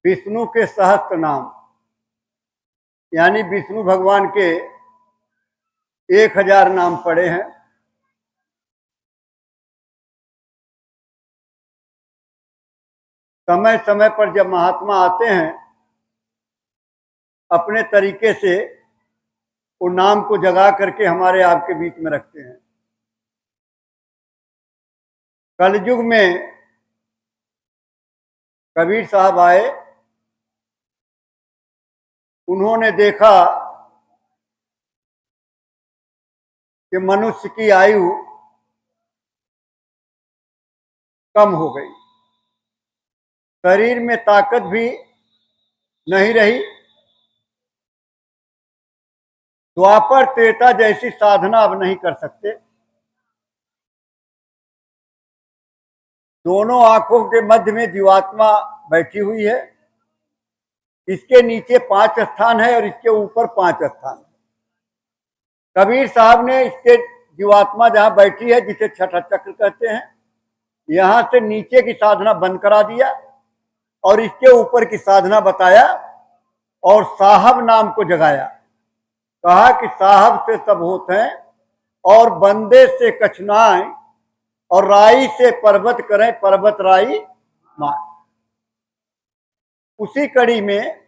विष्णु के सहस्त्र नाम, यानी विष्णु भगवान के 1000 नाम पड़े हैं। समय समय पर जब महात्मा आते हैं, अपने तरीके से वो नाम को जगा करके हमारे आपके बीच में रखते हैं। कलयुग में कबीर साहब आए, उन्होंने देखा कि मनुष्य की आयु कम हो गई, शरीर में ताकत भी नहीं रही। द्वापर त्रेता जैसी साधना अब नहीं कर सकते। दोनों आंखों के मध्य में जीवात्मा बैठी हुई है, इसके नीचे 5 स्थान है और इसके ऊपर 5 स्थान है। कबीर साहब ने इसके जीवात्मा जहां बैठी है, जिसे छठा चक्र कहते हैं, यहां से नीचे की साधना बंद करा दिया और इसके ऊपर की साधना बताया और साहब नाम को जगाया। कहा कि साहब से सब होते हैं और बंदे से कछनाएं, और राई से पर्वत करें पर्वत राई मान। उसी कड़ी में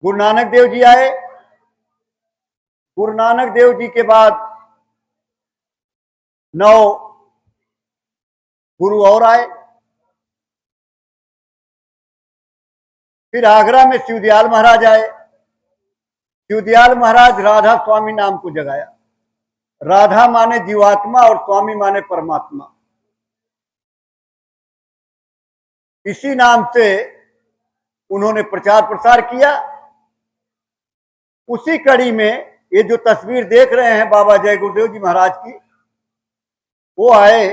गुरु नानक देव जी आए। गुरु नानक देव जी के बाद 9 गुरु और आए। फिर आगरा में शिवदयाल महाराज आए। शिवदयाल महाराज राधा स्वामी नाम को जगाया। राधा माने जीवात्मा और स्वामी माने परमात्मा। इसी नाम से उन्होंने प्रचार प्रसार किया। उसी कड़ी में ये जो तस्वीर देख रहे हैं बाबा जय गुरुदेव जी महाराज की, वो आए,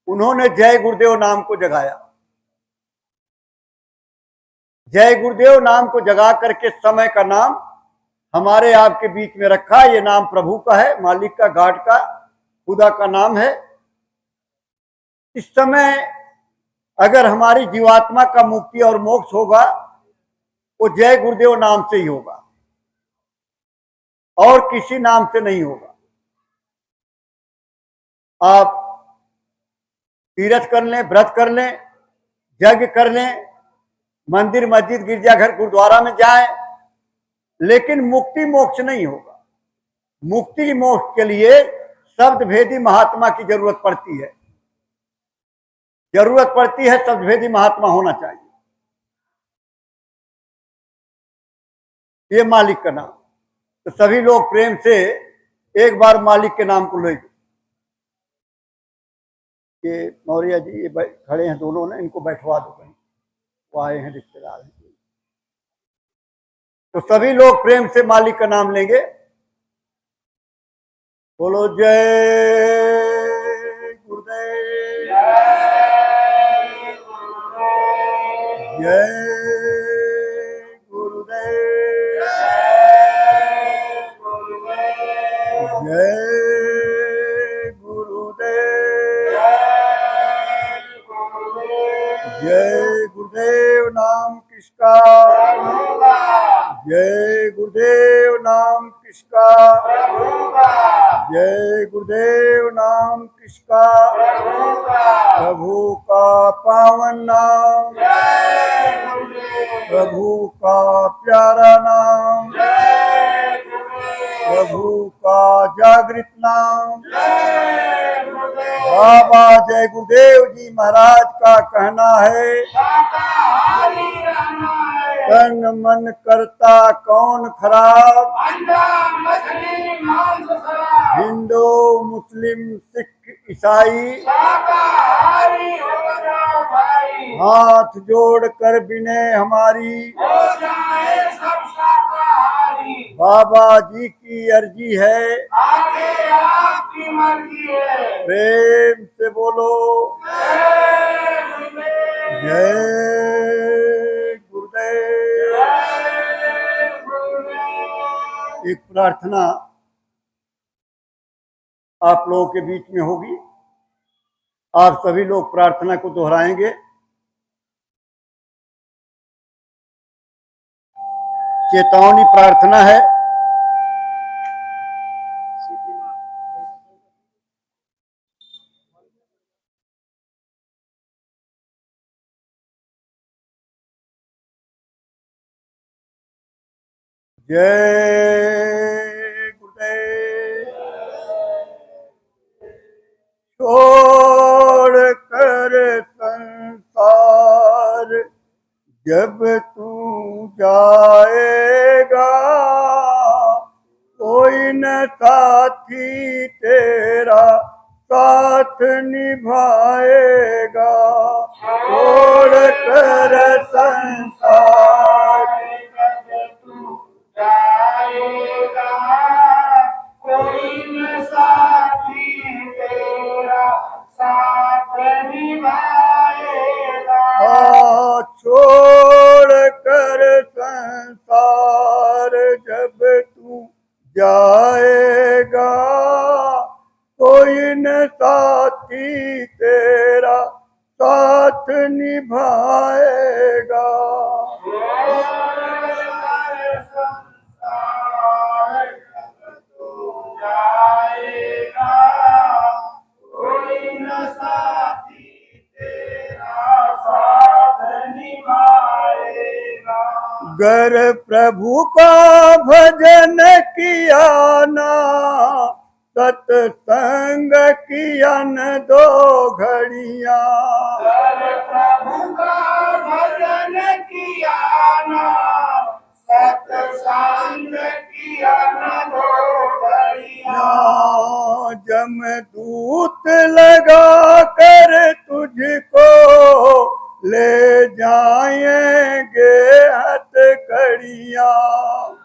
उन्होंने जय गुरुदेव नाम को जगाया। जय गुरुदेव नाम को जगा करके समय का नाम हमारे आपके बीच में रखा। ये नाम प्रभु का है, मालिक का, गाड का, खुदा का नाम है। इस समय अगर हमारी जीवात्मा का मुक्ति और मोक्ष होगा, वो जय गुरुदेव नाम से ही होगा और किसी नाम से नहीं होगा। आप तीर्थ कर लें, व्रत कर लें, यज्ञ कर लें, मंदिर मस्जिद गिरजाघर गुरुद्वारा में जाएं, लेकिन मुक्ति मोक्ष नहीं होगा। मुक्ति मोक्ष के लिए शब्द भेदी महात्मा की जरूरत पड़ती है। जरूरत पड़ती है, शब्द भेदी महात्मा होना चाहिए। ये मालिक का नाम। तो सभी लोग प्रेम से एक बार मालिक के नाम को ले। ये मौर्य जी ये खड़े हैं दोनों ने, इनको बैठवा दो कहीं, वो आए हैं रिश्तेदार हैं। तो सभी लोग प्रेम से मालिक का नाम लेंगे। बोलो जय गुरुदेव, जय गुरुदेव, जय गुरुदेव, जय गुरुदेव नाम किसका, जय गुरुदेव नाम किसका, जय गुरुदेव नाम किसका, प्रभु का पावन नाम, प्रभु का प्यारा नाम, प्रभु का जागृत नाम। बाबा जय गुरुदेव जी महाराज का कहना है, तन मन करता कौन खराब, हिंदू मुस्लिम सिख ईसाई, हाथ जोड़ कर विनय हमारी, बाबा जी की अर्जी है, आगे आपकी मर्जी है। प्रेम से बोलो जय गुरुदेव। एक प्रार्थना आप लोगों के बीच में होगी। आप सभी लोग प्रार्थना को दोहराएंगे। चेतावनी प्रार्थना है। जय गुरुदेव। छोड़ कर संसार जब तू जाएगा, कोई न साथी तेरा साथ निभाएगा। छोड़ कर संसार जाएगा, कोई न साथी तेरा साथ निभाएगा। छोड़ कर संसार जब तू जाएगा, कोई न साथी तेरा साथ निभाएगा। गर प्रभु का भजन किया ना, सत्संग किया न 2 घड़ियां। प्रभु का भजन किया ना, सत्संग किया न 2 घड़ियां। जमदूत लगा कर तुझको ले जाएंगे हथकड़ियां।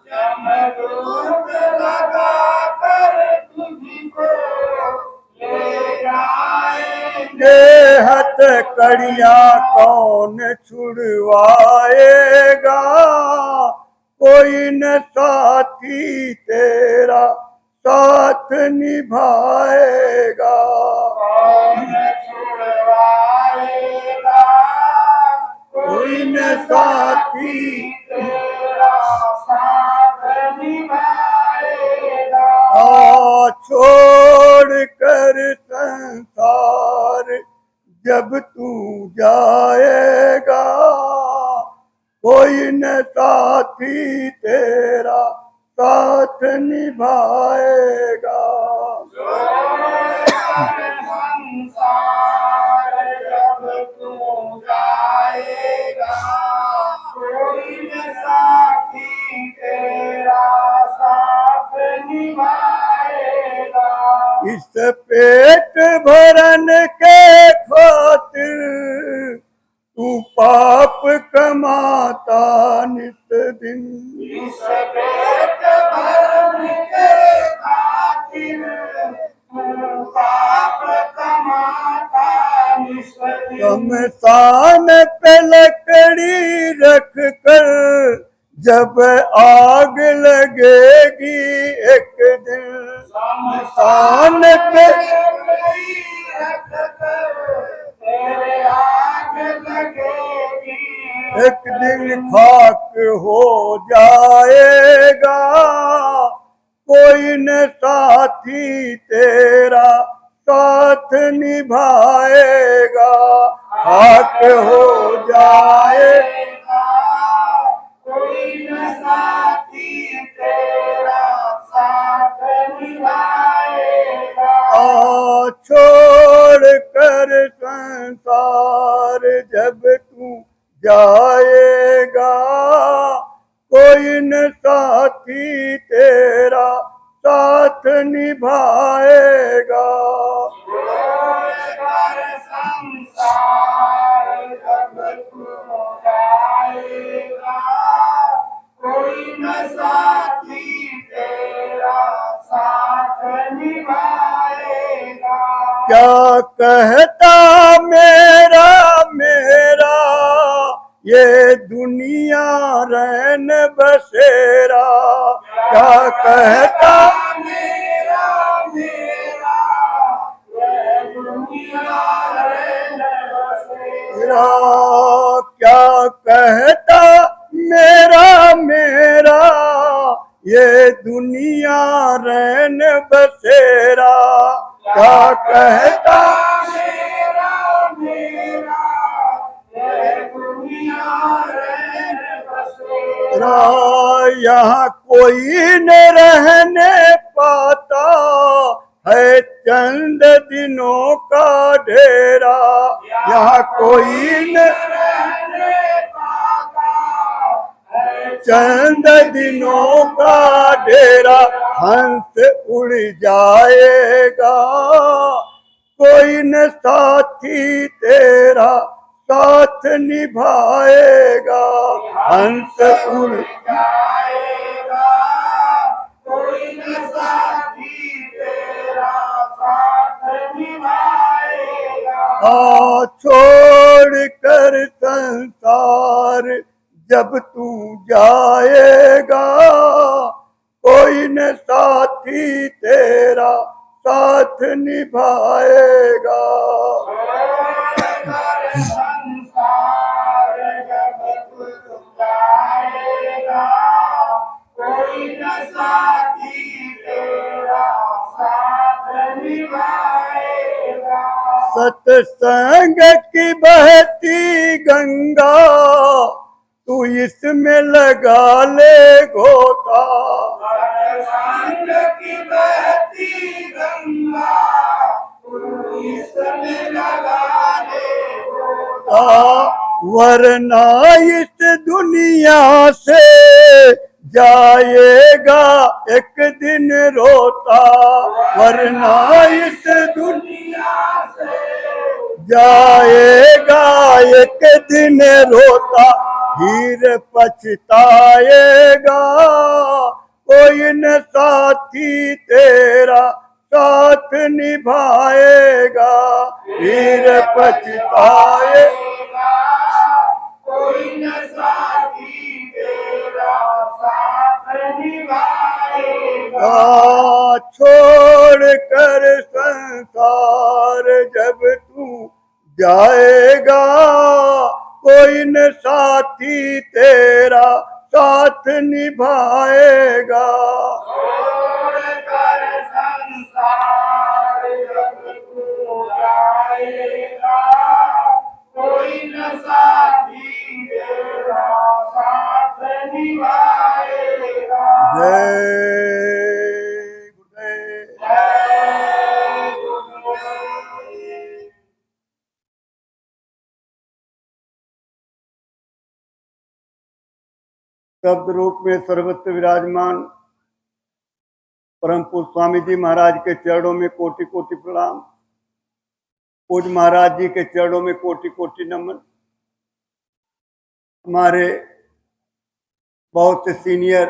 जमदूत लगा कर तुझको ले जाएंगे हथकड़ियां। कौन छुड़वाएगा, कोई न साथी तेरा साथ निभाएगा। कौन छुड़वाएगा, कोई न साथी तेरा साथ निभाएगा। छोड़ कर संसार जब तू जाएगा, कोई न साथी तेरा साथ निभाएगा। संसार जब तू जाएगा, कोई न साथी तेरा साथ निभाएगा। इस पेट भरन के खातिर तू पाप कमाता नित दिन। इस पेट भरने के खातिर तू पाप कमाता नित दिन। शमशान पे लकड़ी रख कर जब आग लगेगी एक दिन। शमशान पे तेरे आग लगेगी एक दिन खाक हो जाएगा, कोई न साथी तेरा साथ निभाएगा। खाक हो जाएगा, कोई न साथी तेरा साथ निभाएगा। छोड़ कर संसार जब तू जाएगा, कोई न साथी तेरा साथ निभाएगा। संसार जब तू जाएगा, कोई न साथी तेरा साथ निभाएगा। क्या कहता मेरा मेरा ये दुनिया रैन बसेरा। क्या कहता मेरा मेरा ये दुनिया तेरा क्या कहता मेरा मेरा ये दुनिया रैन बसेरा, क्या कहता मेरा मेरा ये दुनिया रहन बसेरा। यहाँ कोई न रहने पाता है चंद दिनों का डेरा, यहाँ कोई न रहने पाता है चंद दिनों का डेरा, हंस उड़ जाएगा कोई न साथी तेरा साथ निभाएगा, हंस उड़ जाएगा कोई न साथी तेरा साथ निभाएगा। छोड़ कर संसार जब तू जाएगा कोई न साथी तेरा साथ निभाएगा। संसार जब तू जाएगा कोई न साथी तेरा साथ निभाएगा। सत्संग की बहती गंगा तू इसमें लगा ले गोता, सत्संग की बहती गंगा तू इसमें लगा ले गोता। वरना इस दुनिया से जाएगा एक दिन रोता, वरना इस दुनिया से जाएगा एक दिन रोता, फिर पछताएगा कोई न साथी तेरा साथ निभाएगा, फिर पछताएगा कोई न साथी तेरा साथ निभाएगा। छोड़ कर संसार जब तू जाएगा कोई न साथी तेरा साथ निभाएगा। छोड़ कर संसार जब तू जाएगा कोई न साथी तेरा साथ निभाएगा। जय गुरुदेव। जय गुरुदेव। शब्द रूप में सर्वत्र विराजमान परम पूज्य स्वामी जी महाराज के चरणों में कोटि कोटि प्रणाम, पूज्य महाराज जी के चरणों में कोटि कोटि नमन। हमारे बहुत से सीनियर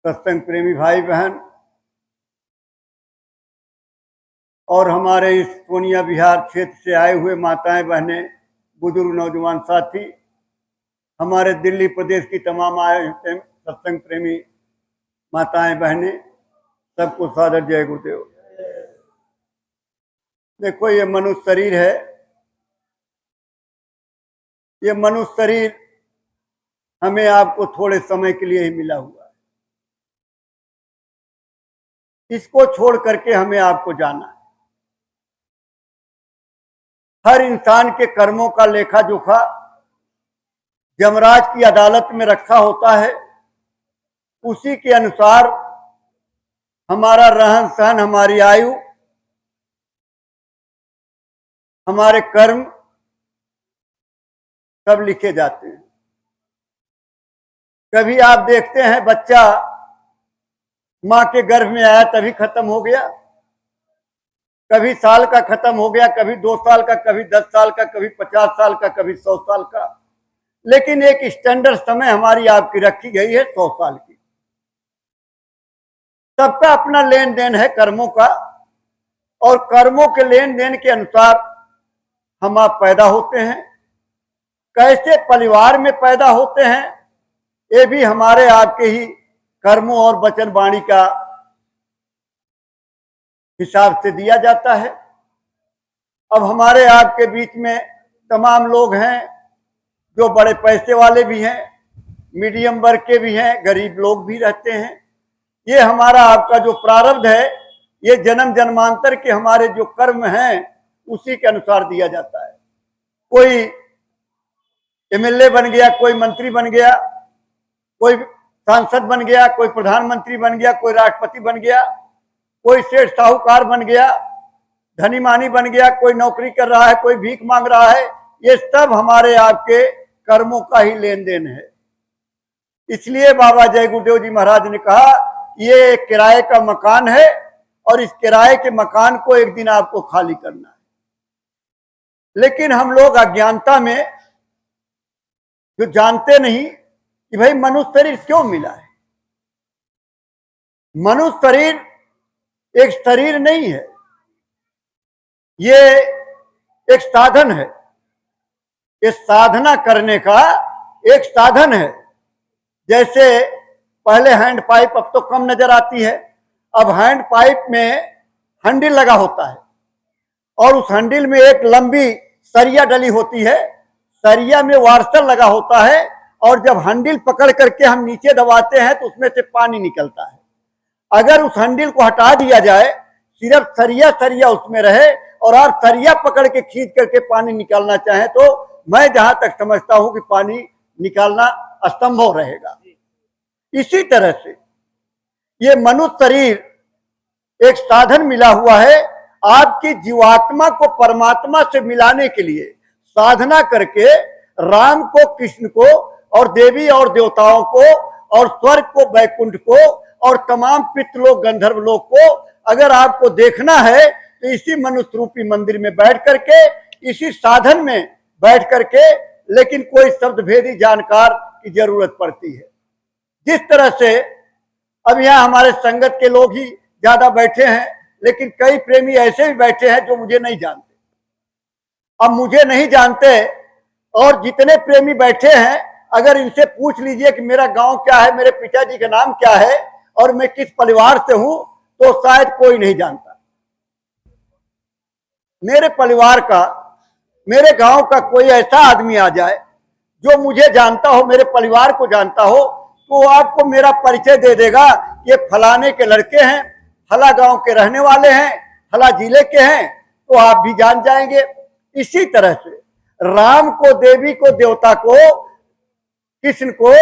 सत्संग प्रेमी भाई बहन और हमारे इस पूर्णिया बिहार क्षेत्र से आए हुए माताएं बहनें, बुजुर्ग नौजवान साथी, हमारे दिल्ली प्रदेश की तमाम आए हुए सत्संग प्रेमी माताएं बहनें, सबको सादर जय गुरुदेव। देखो, ये मनुष्य शरीर है, ये मनुष्य शरीर हमें आपको थोड़े समय के लिए ही मिला हुआ है, इसको छोड़ करके हमें आपको जाना है। हर इंसान के कर्मों का लेखा जोखा यमराज की अदालत में रखा होता है, उसी के अनुसार हमारा रहन सहन, हमारी आयु, हमारे कर्म सब लिखे जाते हैं। कभी आप देखते हैं बच्चा मां के गर्भ में आया तभी खत्म हो गया, कभी साल का खत्म हो गया, कभी 2 साल का, कभी 10 साल का, कभी 50 साल का, कभी 100 साल का, लेकिन एक स्टैंडर्ड समय हमारी आपकी रखी गई है 100 साल की। सबका अपना लेन देन है कर्मों का, और कर्मों के लेन देन के अनुसार हम आप पैदा होते हैं। कैसे परिवार में पैदा होते हैं ये भी हमारे आपके ही कर्मों और वचन वाणी का हिसाब से दिया जाता है। अब हमारे आपके बीच में तमाम लोग हैं, जो बड़े पैसे वाले भी हैं, मीडियम वर्ग के भी हैं, गरीब लोग भी रहते हैं। ये हमारा आपका जो प्रारब्ध है, ये जन्म जन्मांतर के हमारे जो कर्म हैं उसी के अनुसार दिया जाता है। कोई एमएलए बन गया, कोई मंत्री बन गया, कोई सांसद बन गया, कोई प्रधानमंत्री बन गया, कोई राष्ट्रपति बन गया, कोई सेठ साहूकार बन गया, धनी मानी बन गया, कोई नौकरी कर रहा है, कोई भीख मांग रहा है। ये सब हमारे आपके कर्मों का ही लेन देन है। इसलिए बाबा जय गुरुदेव जी महाराज ने कहा ये एक किराए का मकान है और इस किराए के मकान को एक दिन आपको खाली करना है। लेकिन हम लोग अज्ञानता में जो जानते नहीं कि भाई मनुष्य शरीर क्यों मिला है। मनुष्य शरीर एक शरीर नहीं है, ये एक साधन है, ये साधना करने का एक साधन है। जैसे पहले हैंड पाइप, अब तो कम नजर आती है, अब हैंड पाइप में हैंडल लगा होता है और उस हैंडल में एक लंबी सरिया डली होती है, सरिया में वार्सल लगा होता है और जब हैंडल पकड़ करके हम नीचे दबाते हैं तो उसमें से पानी निकलता है। अगर उस हैंडल को हटा दिया जाए, सिर्फ सरिया सरिया उसमें रहे और आप सरिया पकड़ के खींच करके पानी निकालना चाहें तो मैं जहां तक समझता हूं कि पानी निकालना असंभव रहेगा। इसी तरह से ये मनुष्य शरीर एक साधन मिला हुआ है आपकी जीवात्मा को परमात्मा से मिलाने के लिए। साधना करके राम को, कृष्ण को और देवी और देवताओं को और स्वर्ग को, वैकुंठ को और तमाम पितृलोक गंधर्व लोक को अगर आपको देखना है तो इसी मनुष्य रूपी मंदिर में बैठ करके, इसी साधन में बैठ करके, लेकिन कोई शब्द भेदी जानकार की जरूरत पड़ती है। जिस तरह से अब यहाँ हमारे संगत के लोग ही ज्यादा बैठे हैं, लेकिन कई प्रेमी ऐसे भी बैठे हैं जो मुझे नहीं जानते। अब मुझे नहीं जानते और जितने प्रेमी बैठे हैं अगर इनसे पूछ लीजिए कि मेरा गांव क्या है, मेरे पिताजी का नाम क्या है और मैं किस परिवार से हूं, तो शायद कोई नहीं जानता। मेरे परिवार का, मेरे गांव का कोई ऐसा आदमी आ जाए जो मुझे जानता हो, मेरे परिवार को जानता हो, तो आपको मेरा परिचय दे देगा, ये फलाने के लड़के हैं, फला गांव के रहने वाले हैं, फला जिले के हैं, तो आप भी जान जाएंगे। इसी तरह से राम को, देवी को, देवता को, कृष्ण को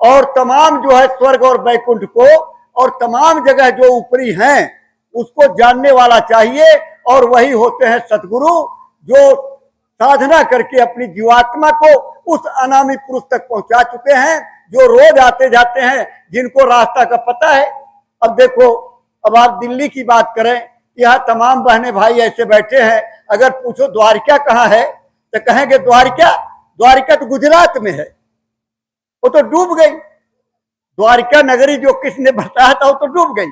और तमाम जो है स्वर्ग और वैकुंठ को और तमाम जगह जो ऊपरी हैं उसको जानने वाला चाहिए। और वही होते हैं सतगुरु, जो साधना करके अपनी जीवात्मा को उस अनामी पुरुष तक पहुंचा चुके हैं, जो रोज आते जाते हैं, जिनको रास्ता का पता है। अब देखो, अब आप दिल्ली की बात करें, यहाँ तमाम बहने भाई ऐसे बैठे हैं, अगर पूछो द्वारका कहाँ है तो कहेंगे द्वारका, द्वारका तो गुजरात में है, वो तो डूब गई। द्वारका नगरी जो किसने बताया था वो तो डूब गई।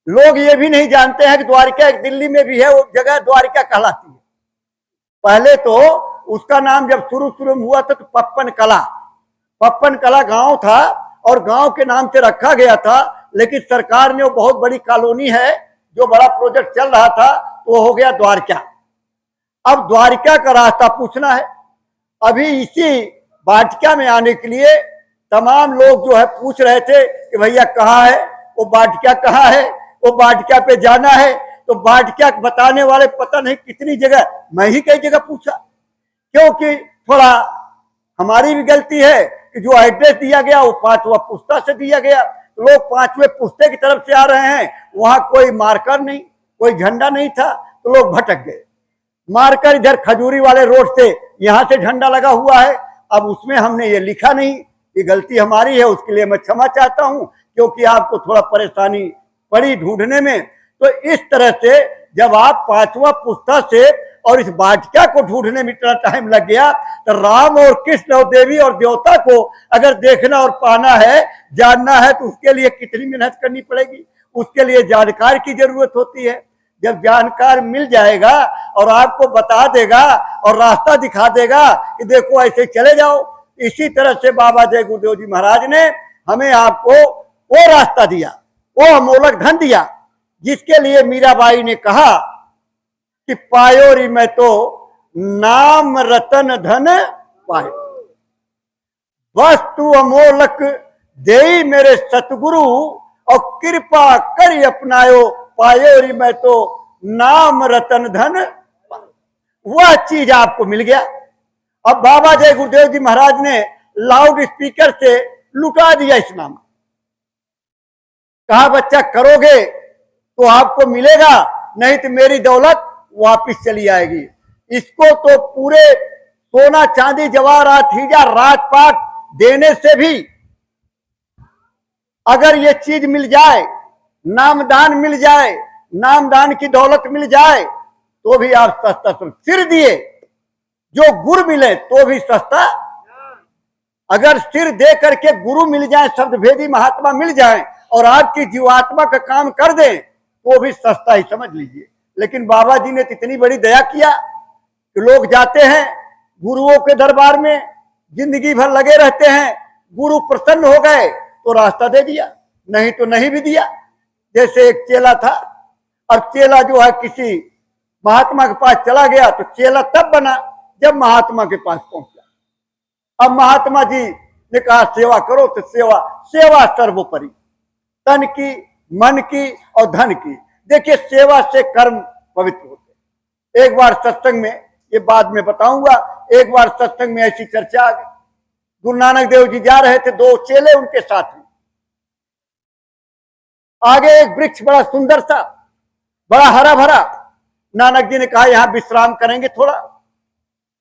लोग ये भी नहीं जानते हैं कि द्वारका एक दिल्ली में भी है, वो जगह द्वारका कहलाती है। पहले तो उसका नाम जब शुरू में हुआ था तो पप्पन कला गांव था और गांव के नाम से रखा गया था, लेकिन सरकार ने, वो बहुत बड़ी कॉलोनी है, जो बड़ा प्रोजेक्ट चल रहा था, तो हो गया द्वारका। अब द्वारका का रास्ता पूछना है। अभी इसी वाटिका में आने के लिए तमाम लोग जो है पूछ रहे थे कि भैया कहाँ है वो वाटिका, कहाँ है वो वाटिका पे जाना है। तो वाटिका बताने वाले पता नहीं कितनी जगह, मैं ही कई जगह पूछा, क्योंकि थोड़ा हमारी भी गलती है कि जो एड्रेस दिया गया वो 5वां पुस्ता से दिया गया, लोग 5वें पुस्ते की तरफ से आ रहे हैं, वहां कोई मार्कर नहीं, कोई झंडा नहीं था, तो लोग भटक गए। मार्कर इधर खजूरी वाले रोड से यहाँ से झंडा लगा हुआ है, अब उसमें हमने ये लिखा नहीं, ये गलती हमारी है, उसके लिए मैं क्षमा चाहता हूं, क्योंकि आपको थोड़ा परेशानी पड़ी ढूंढने में। तो इस तरह से जब आप 5वां पुस्ता से और इस वाटिका को ढूंढने में इतना टाइम लग गया, तो राम और कृष्ण और देवी और देवता को अगर देखना और पाना है, जानना है, तो उसके लिए कितनी मेहनत करनी पड़ेगी, उसके लिए जानकार की जरूरत होती है। जब जानकार मिल जाएगा और आपको बता देगा और रास्ता दिखा देगा कि देखो ऐसे चले जाओ, इसी तरह से बाबा जय गुरुदेव जी महाराज ने हमें आपको वो रास्ता दिया, वो अमोलक धन दिया, जिसके लिए मीराबाई ने कहा कि पायो री मैं तो नाम रतन धन पायो, वस्तु अमोलक देई मेरे सतगुरु, और कृपा कर अपनायो, पायो री मैं तो नाम रतन धन पायो। वह चीज आपको मिल गया। अब बाबा जय गुरुदेव जी महाराज ने लाउड स्पीकर से लुटा दिया इस नाम, कहा बच्चा करोगे तो आपको मिलेगा, नहीं तो मेरी दौलत वापिस चली आएगी। इसको तो पूरे सोना चांदी जवाहरात हीरा राजपाट देने से भी अगर ये चीज मिल जाए, नामदान मिल जाए, नामदान की दौलत मिल जाए, तो भी आप सस्ता सिर दिए जो गुरु मिले तो भी सस्ता। अगर सिर दे करके गुरु मिल जाए, शब्द भेदी महात्मा मिल जाए और आपकी जीवात्मा का काम कर दे, तो भी सस्ता ही समझ लीजिए। लेकिन बाबा जी ने इतनी बड़ी दया किया कि लोग जाते हैं गुरुओं के दरबार में, जिंदगी भर लगे रहते हैं, गुरु प्रसन्न हो गए तो रास्ता दे दिया, नहीं तो नहीं भी दिया। जैसे एक चेला था, अब चेला जो है किसी महात्मा के पास चला गया तो चेला तब बना जब महात्मा के पास पहुंचा। अब महात्मा जी ने कहा सेवा करो, तो सेवा सर्वोपरि, तन की, मन की और धन की। देखिए सेवा से कर्म पवित्र होते। एक बार सत्संग में, ये बाद में बताऊंगा, एक बार सत्संग में ऐसी चर्चा आ गई, गुरु नानक देव जी जा रहे थे, दो चेले उनके साथ में, आगे एक वृक्ष बड़ा सुंदर सा, बड़ा हरा भरा। नानक जी ने कहा यहां विश्राम करेंगे, थोड़ा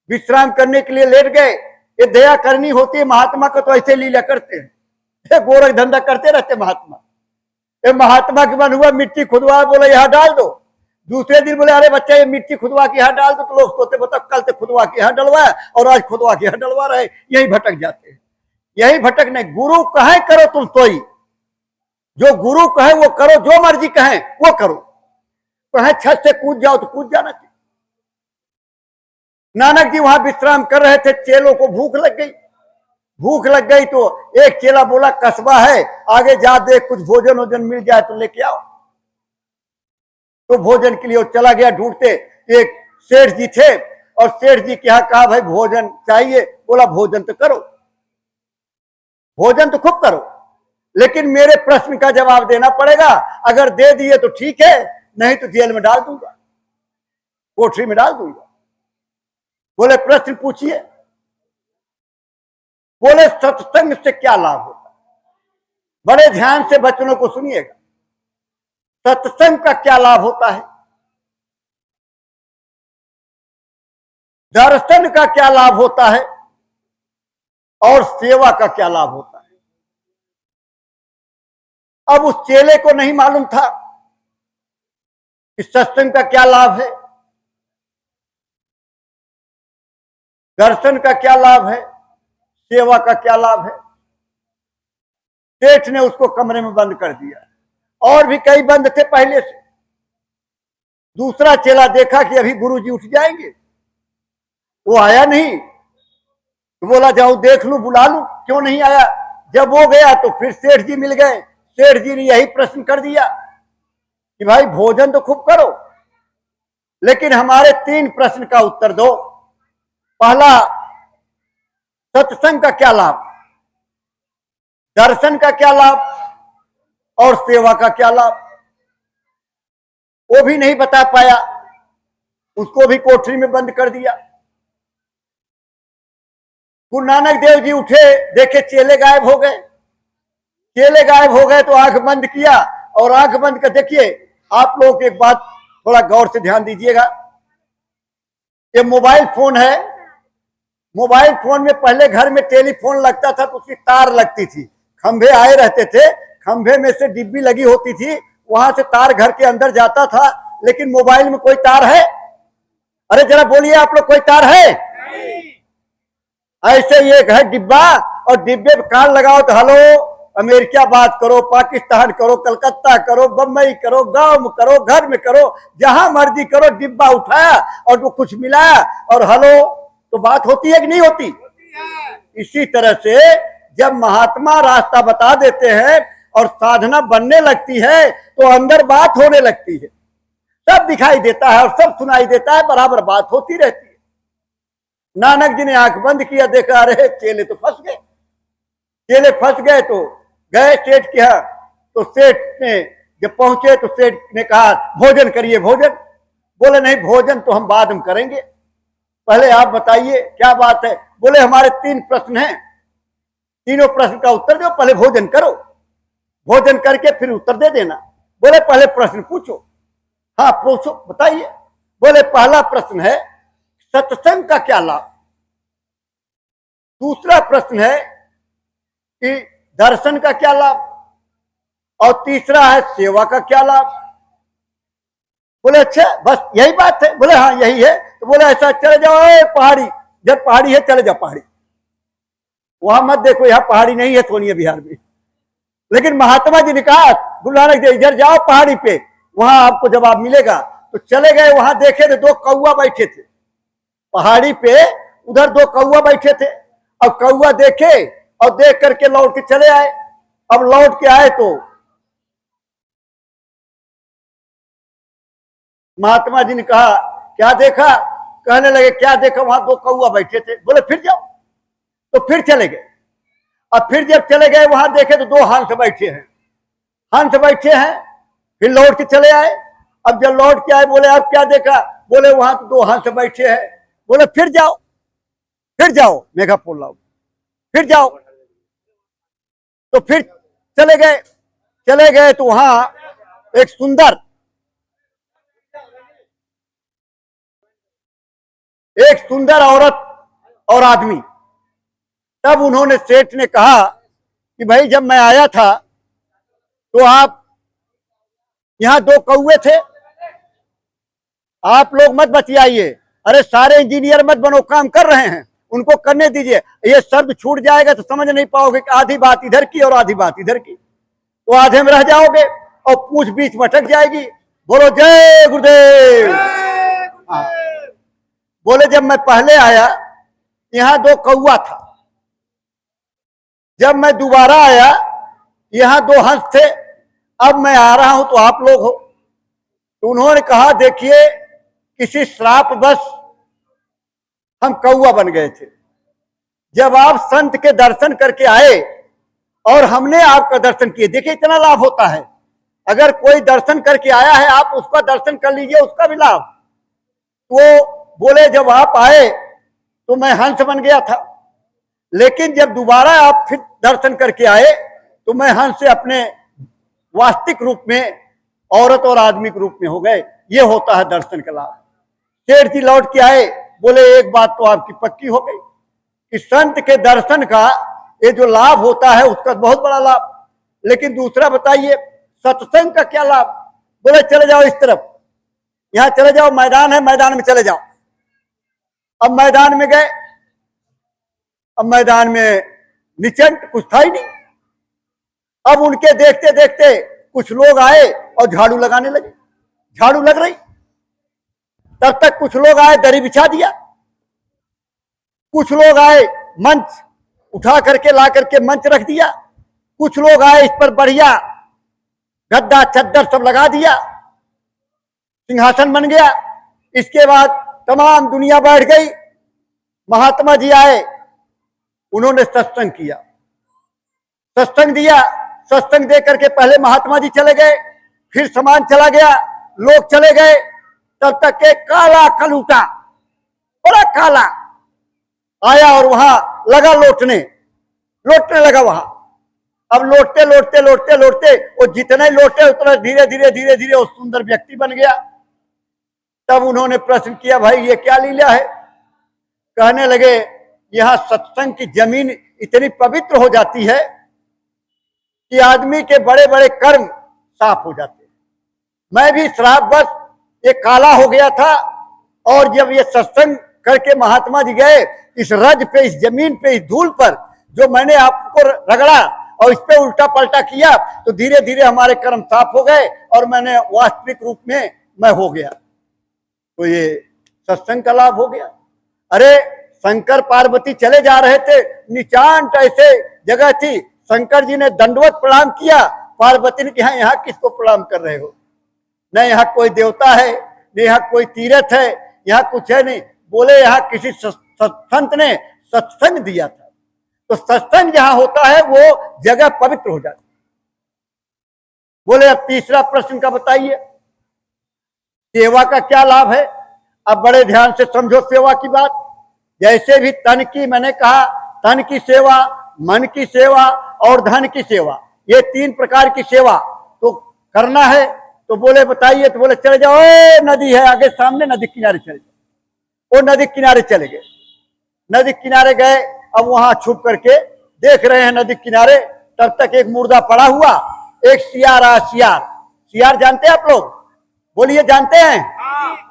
विश्राम करने के लिए लेट गए। ये दया करनी होती है महात्मा को, तो ऐसे लीला करते हैं, गोरख धंधा करते रहते महात्मा। ये महात्मा के मन हुआ मिट्टी खुदवा, बोले यहाँ डाल दो। दूसरे दिन बोले अरे बच्चा ये मिट्टी खुदवा के यहाँ डाल दो, तो लोग सोचते बताओ कल तो खुदवा के यहाँ डलवाया और आज खुदवा के यहाँ डलवा रहे, यही भटक जाते हैं। यही भटकने, गुरु कहे करो तुम सोई, जो गुरु कहे वो करो, जो मर्जी कहे वो करो। कहे छत से कूद जाओ तो कूद जाना चाहिए। नानक जी वहां विश्राम कर रहे थे, चेलों को भूख लग गई। भूख लग गई तो एक चेला बोला कस्बा है, आगे जा देख कुछ भोजन वोजन मिल जाए तो लेके आओ। तो भोजन के लिए वो चला गया ढूंढते। एक सेठ जी थे और सेठ जी के यहाँ कहा भाई भोजन चाहिए। बोला भोजन तो करो, भोजन तो खूब करो, लेकिन मेरे प्रश्न का जवाब देना पड़ेगा। अगर दे दिए तो ठीक है, नहीं तो जेल में डाल दूंगा, कोठरी में डाल दूंगा। बोले प्रश्न पूछिए। बोले सत्संग से क्या लाभ होता है? बड़े ध्यान से बच्चों को सुनिएगा, सत्संग का क्या लाभ होता है, दर्शन का क्या लाभ होता है, और सेवा का क्या लाभ होता है। अब उस चेले को नहीं मालूम था कि सत्संग का क्या लाभ है, दर्शन का क्या लाभ है, सेवा का क्या लाभ है। सेठ ने उसको कमरे में बंद कर दिया, और भी कई बंद थे पहले से। दूसरा चेला देखा कि अभी गुरुजी उठ जाएंगे, वो आया नहीं, तो बोला जाऊं देख लूं, बुला लूं, क्यों नहीं आया। जब वो गया तो फिर सेठ जी मिल गए। सेठ जी ने यही प्रश्न कर दिया कि भाई भोजन तो खूब करो, लेकिन हमारे 3 प्रश्न का उत्तर दो। पहला, सत्संग का क्या लाभ, दर्शन का क्या लाभ, और सेवा का क्या लाभ। वो भी नहीं बता पाया, उसको भी कोठरी में बंद कर दिया। गुरु नानक देव जी उठे, देखे चेले गायब हो गए। चेले गायब हो गए तो आंख बंद किया, और आंख बंद कर देखिए आप लोग एक बात थोड़ा गौर से ध्यान दीजिएगा। ये मोबाइल फोन है, मोबाइल फोन में पहले घर में टेलीफोन लगता था तो उसकी तार लगती थी, खंभे आए रहते थे, खंभे में से डिब्बी लगी होती थी, वहां से तार घर के अंदर जाता था। लेकिन मोबाइल में कोई तार है? अरे जरा बोलिए आप लोग, कोई तार है? ऐसे ही एक है डिब्बा, और डिब्बे पे कान लगाओ तो हेलो अमेरिका बात करो, पाकिस्तान करो, कलकत्ता करो, बम्बई करो, गांव में करो, घर में करो, जहां मर्जी करो। डिब्बा उठाया और वो कुछ मिलाया और हेलो, तो बात होती है कि नहीं होती? इसी तरह से जब महात्मा रास्ता बता देते हैं और साधना बनने लगती है तो अंदर बात होने लगती है। सब दिखाई देता है और सब सुनाई देता है, बराबर बात होती रहती है। नानक जी ने आंख बंद किया, देखा अरे चेले तो फंस गए। चेले फंस गए तो गए सेठ के यहाँ। तो सेठ ने जब पहुंचे तो सेठ ने कहा भोजन करिए। भोजन बोले नहीं, भोजन तो हम बाद में करेंगे, पहले आप बताइए क्या बात है। बोले हमारे 3 प्रश्न हैं, तीनों प्रश्न का उत्तर दो, पहले भोजन करो, भोजन करके फिर उत्तर दे देना। बोले पहले प्रश्न पूछो। हाँ पूछो, बताइए। बोले पहला प्रश्न है सत्संग का क्या लाभ, दूसरा प्रश्न है कि दर्शन का क्या लाभ, और तीसरा है सेवा का क्या लाभ। बोले अच्छा बस यही बात है। बोले हाँ यही है। तो बोले ऐसा चले जाओ पहाड़ी, जब पहाड़ी है चले जाओ पहाड़ी, वहां मत देखो, यहाँ पहाड़ी नहीं है सोनिया बिहार में। लेकिन महात्मा जी ने कहा गुरु नानक देव इधर जाओ पहाड़ी पे, वहां आपको जवाब मिलेगा। तो चले गए, वहां देखे तो 2 कौवा बैठे थे पहाड़ी पे, उधर 2 कौवा बैठे थे। अब कौवा देखे और देख करके लौट के चले आए। अब लौट के आए तो महात्मा जी ने कहा क्या देखा। कहने लगे क्या देखा, वहां 2 कौवा बैठे थे। बोले फिर जाओ। तो फिर चले गए। अब फिर जब चले गए वहां देखे तो 2 हंस बैठे हैं, हंस बैठे हैं। फिर लौट के चले आए। अब जब लौट के आए बोले अब क्या देखा। बोले वहां तो 2 हंस बैठे हैं। बोले फिर जाओ, फिर जाओ मेघा पोल लाओ, फिर जाओ। तो फिर चले गए। चले गए तो वहां एक सुंदर औरत और आदमी। तब उन्होंने सेठ ने कहा कि भाई जब मैं आया था तो आप यहां 2 कौवे थे, आप लोग मत बतियाइए। अरे सारे इंजीनियर मत बनो, काम कर रहे हैं, उनको करने दीजिए। ये शब्द छूट जाएगा तो समझ नहीं पाओगे कि आधी बात इधर की और आधी बात इधर की, तो आधे में रह जाओगे और पूछ बीच में अटक जाएगी। बोलो जय गुरुदेव। हाँ। बोले जब मैं पहले आया यहाँ 2 कौवा था, जब मैं दोबारा आया यहाँ 2 हंस थे, अब मैं आ रहा हूं तो आप लोग हो। तो उन्होंने कहा देखिए किसी श्राप बस हम कौवा बन गए थे। जब आप संत के दर्शन करके आए और हमने आपका दर्शन किए, देखिए इतना लाभ होता है। अगर कोई दर्शन करके आया है आप उसका दर्शन कर लीजिए, उसका भी लाभ। तो बोले जब आप आए तो मैं हंस बन गया था, लेकिन जब दोबारा आप फिर दर्शन करके आए तो मैं हंस से अपने वास्तविक रूप में औरत और आदमी के रूप में हो गए। ये होता है दर्शन का लाभ। सेठ जी लौट के आए, बोले एक बात तो आपकी पक्की हो गई कि संत के दर्शन का ये जो लाभ होता है उसका बहुत बड़ा लाभ। लेकिन दूसरा बताइए सत्संग का क्या लाभ। बोले चले जाओ इस तरफ, यहाँ चले जाओ, मैदान है, मैदान में चले जाओ। अब मैदान में गए। अब मैदान में निचंट कुछ था ही नहीं। अब उनके देखते देखते कुछ लोग आए और झाड़ू लगाने लगे, झाड़ू लग रही। तब तक कुछ लोग आए, दरी बिछा दिया। कुछ लोग आए, मंच उठा करके ला करके मंच रख दिया। कुछ लोग आए, इस पर बढ़िया गद्दा चद्दर सब लगा दिया, सिंहासन बन गया। इसके बाद तमाम दुनिया बैठ गई। महात्मा जी आए, उन्होंने सत्संग किया, सत्संग दिया। सत्संग दे करके पहले महात्मा जी चले गए, फिर सामान चला गया, लोग चले गए। तब तक के काला कलूटा बड़ा काला आया और वहां लगा लोटने लगा वहां। अब लोटते लोटते लोटते लोटते वो जितने लोटे उतना धीरे धीरे धीरे धीरे वो सुंदर व्यक्ति बन गया। तब उन्होंने प्रश्न किया भाई ये क्या लीला है। कहने लगे यहां सत्संग की जमीन इतनी पवित्र हो जाती है कि आदमी के बड़े बड़े कर्म साफ हो जाते हैं। मैं भी श्रापवश ये काला हो गया था, और जब ये सत्संग करके महात्मा जी गए, इस रज पे, इस जमीन पे, इस धूल पर जो मैंने आपको रगड़ा और इस पे उल्टा पलटा किया, तो धीरे धीरे हमारे कर्म साफ हो गए और मैंने वास्तविक रूप में मैं हो गया। तो ये सत्संग का लाभ हो गया। अरे शंकर पार्वती चले जा रहे थे, निचांट ऐसे जगह थी, शंकर जी ने दंडवत प्रणाम किया, पार्वती ने कहा यहाँ किसको प्रणाम कर रहे हो। न यहाँ कोई देवता है, न यहाँ कोई तीर्थ है, यहाँ कुछ है नहीं। बोले यहाँ किसी संत ने सत्संग दिया था, तो सत्संग जहां होता है वो जगह पवित्र हो जाती। बोले अब तीसरा प्रश्न का बताइए, सेवा का क्या लाभ है। अब बड़े ध्यान से समझो सेवा की बात। जैसे भी तन की, मैंने कहा तन की सेवा, मन की सेवा और धन की सेवा, ये 3 प्रकार की सेवा तो करना है। तो बोले बताइए, तो बोले चले जाओ, नदी है आगे सामने, नदी किनारे चले जाओ। वो नदी किनारे चले गए। नदी किनारे गए, अब वहां छुप करके देख रहे हैं नदी किनारे। तब तक एक मुर्दा पड़ा हुआ, एक सियार आया। सियार जानते हैं आप लोग? बोलिए जानते हैं?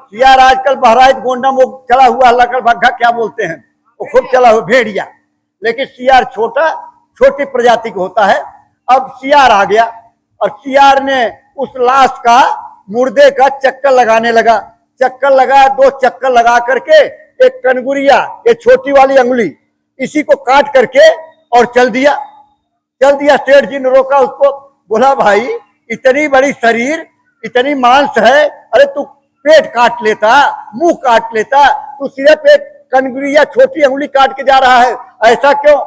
सियार आजकल बहराइच गोंडा में चला हुआ, लकड़ भग्गा क्या बोलते हैं, वो खूब चला हुआ भेड़िया। लेकिन सियार छोटी प्रजाति का होता है। अब सियार आ गया और सियार ने उस लाश का, मुर्दे का चक्कर लगाने लगा। चक्कर लगा, 2 चक्कर लगा करके एक कनगुरिया, ये छोटी वाली अंगुली, इसी को काट करके और चल दिया। सेठ जी ने रोका उसको, बोला भाई इतनी बड़ी शरीर, इतनी मांस है, अरे तू पेट काट लेता, मुंह काट लेता, तू सिर्फ एक कनगुरिया छोटी अंगुली काट के जा रहा है, ऐसा क्यों?